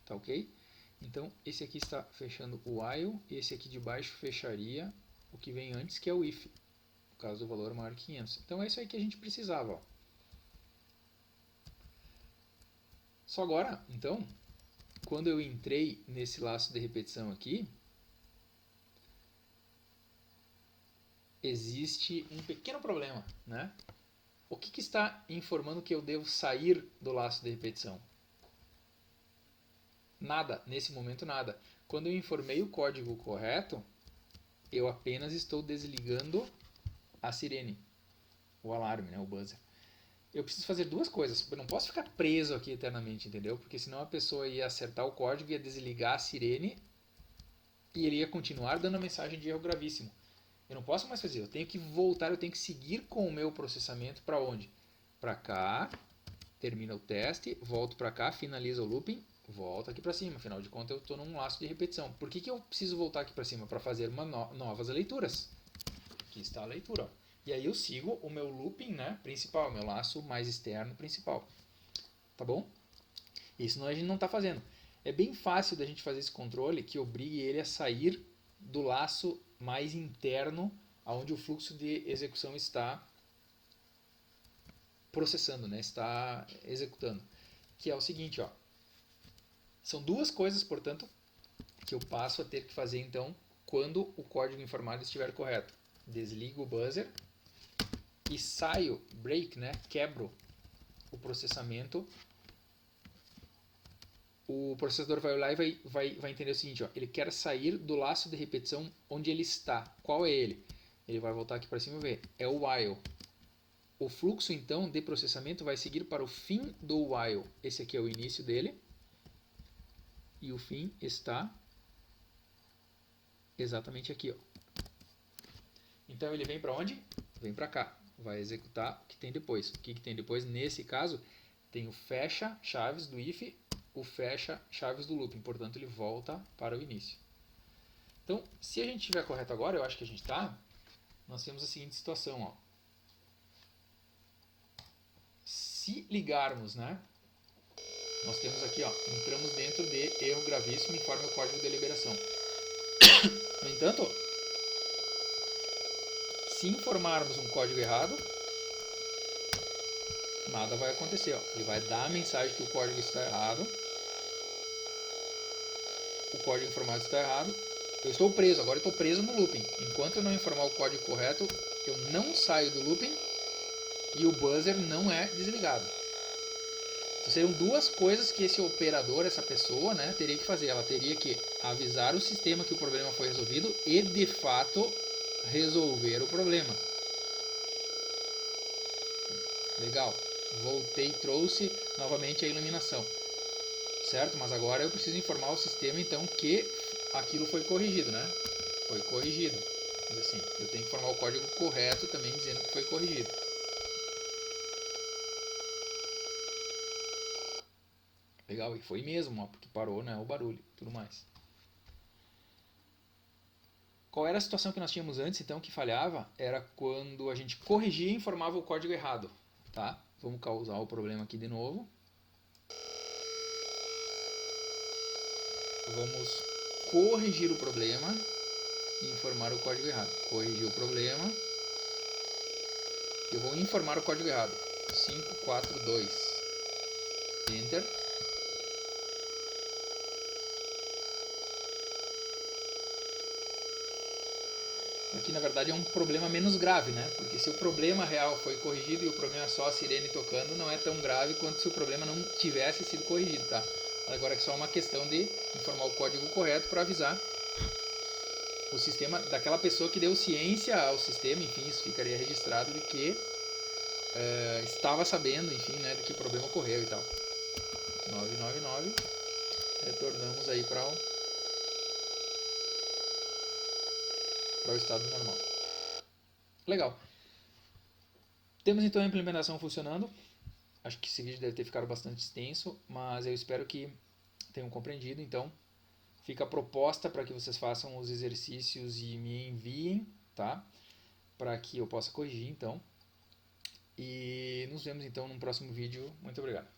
Tá ok? Então, esse aqui está fechando o while, e esse aqui de baixo fecharia o que vem antes, que é o if, no caso do valor maior que 500. Então, é isso aí que a gente precisava. Ó. Só agora, então, quando eu entrei nesse laço de repetição aqui, existe um pequeno problema, né? O que está informando que eu devo sair do laço de repetição? Nada, nesse momento nada. Quando eu informei o código correto, eu apenas estou desligando a sirene, o alarme, né, o buzzer. Eu preciso fazer duas coisas. Eu não posso ficar preso aqui eternamente, entendeu? Porque senão a pessoa ia acertar o código, ia desligar a sirene e ele ia continuar dando a mensagem de erro gravíssimo. Eu não posso mais fazer. Eu tenho que voltar, eu tenho que seguir com o meu processamento para onde? Para cá, termina o teste, volto para cá, finaliza o looping, volta aqui para cima. Afinal de contas, eu estou num laço de repetição. Por que eu preciso voltar aqui para cima? Para fazer novas leituras. Aqui está a leitura. Ó. E aí eu sigo o meu looping, né, principal, meu laço mais externo principal. Tá bom? Isso a gente não está fazendo. É bem fácil da gente fazer esse controle que obrigue ele a sair do laço mais interno, onde o fluxo de execução está processando, né? Está executando. Que é o seguinte, ó. São duas coisas, portanto, que eu passo a ter que fazer então quando o código informático estiver correto. Desligo o buzzer e saio, break, né? Quebro o processamento. O processador vai olhar e vai entender o seguinte, ó, ele quer sair do laço de repetição onde ele está. Qual é ele? Ele vai voltar aqui para cima e ver. É o while. O fluxo, então, de processamento vai seguir para o fim do while. Esse aqui é o início dele. E o fim está exatamente aqui. Ó. Então, ele vem para onde? Vem para cá. Vai executar o que tem depois. O que tem depois? Nesse caso, tem o fecha chaves do if, o fecha chaves do looping. Portanto, ele volta para o início. Então, se a gente estiver correto agora, eu acho que a gente está, nós temos a seguinte situação. Ó. Se ligarmos, né? Nós temos aqui, ó, entramos dentro de erro gravíssimo, informe o código de liberação. No entanto, se informarmos um código errado, nada vai acontecer. Ó. Ele vai dar a mensagem que o código está errado. O código informado está errado. Eu estou preso, agora eu estou preso no looping. Enquanto eu não informar o código correto, eu não saio do looping e o buzzer não é desligado. Então, seriam duas coisas que esse operador, essa pessoa, né, teria que fazer. Ela teria que avisar o sistema que o problema foi resolvido e, de fato, resolver o problema. Legal. Voltei e trouxe novamente a iluminação. Certo? Mas agora eu preciso informar o sistema, então, que aquilo foi corrigido, né? Foi corrigido. Mas assim, eu tenho que informar o código correto também, dizendo que foi corrigido. Legal, e foi mesmo, ó, porque parou, né, o barulho e tudo mais. Qual era a situação que nós tínhamos antes, então, que falhava? Era quando a gente corrigia e informava o código errado. Tá? Vamos causar o problema aqui de novo. Vamos corrigir o problema e informar o código errado. Corrigir o problema. Eu vou informar o código errado. 542. Enter. Aqui na verdade é um problema menos grave, né? Porque se o problema real foi corrigido e o problema é só a sirene tocando, não é tão grave quanto se o problema não tivesse sido corrigido, tá? Agora é só uma questão de informar o código correto para avisar o sistema daquela pessoa que deu ciência ao sistema, enfim, isso ficaria registrado de que estava sabendo, enfim, né, de que o problema ocorreu e tal. 999, retornamos aí para o estado normal. Legal. Temos então a implementação funcionando. Acho que esse vídeo deve ter ficado bastante extenso, mas eu espero que tenham compreendido. Então, fica a proposta para que vocês façam os exercícios e me enviem, tá? Para que eu possa corrigir, então. E nos vemos então no próximo vídeo. Muito obrigado.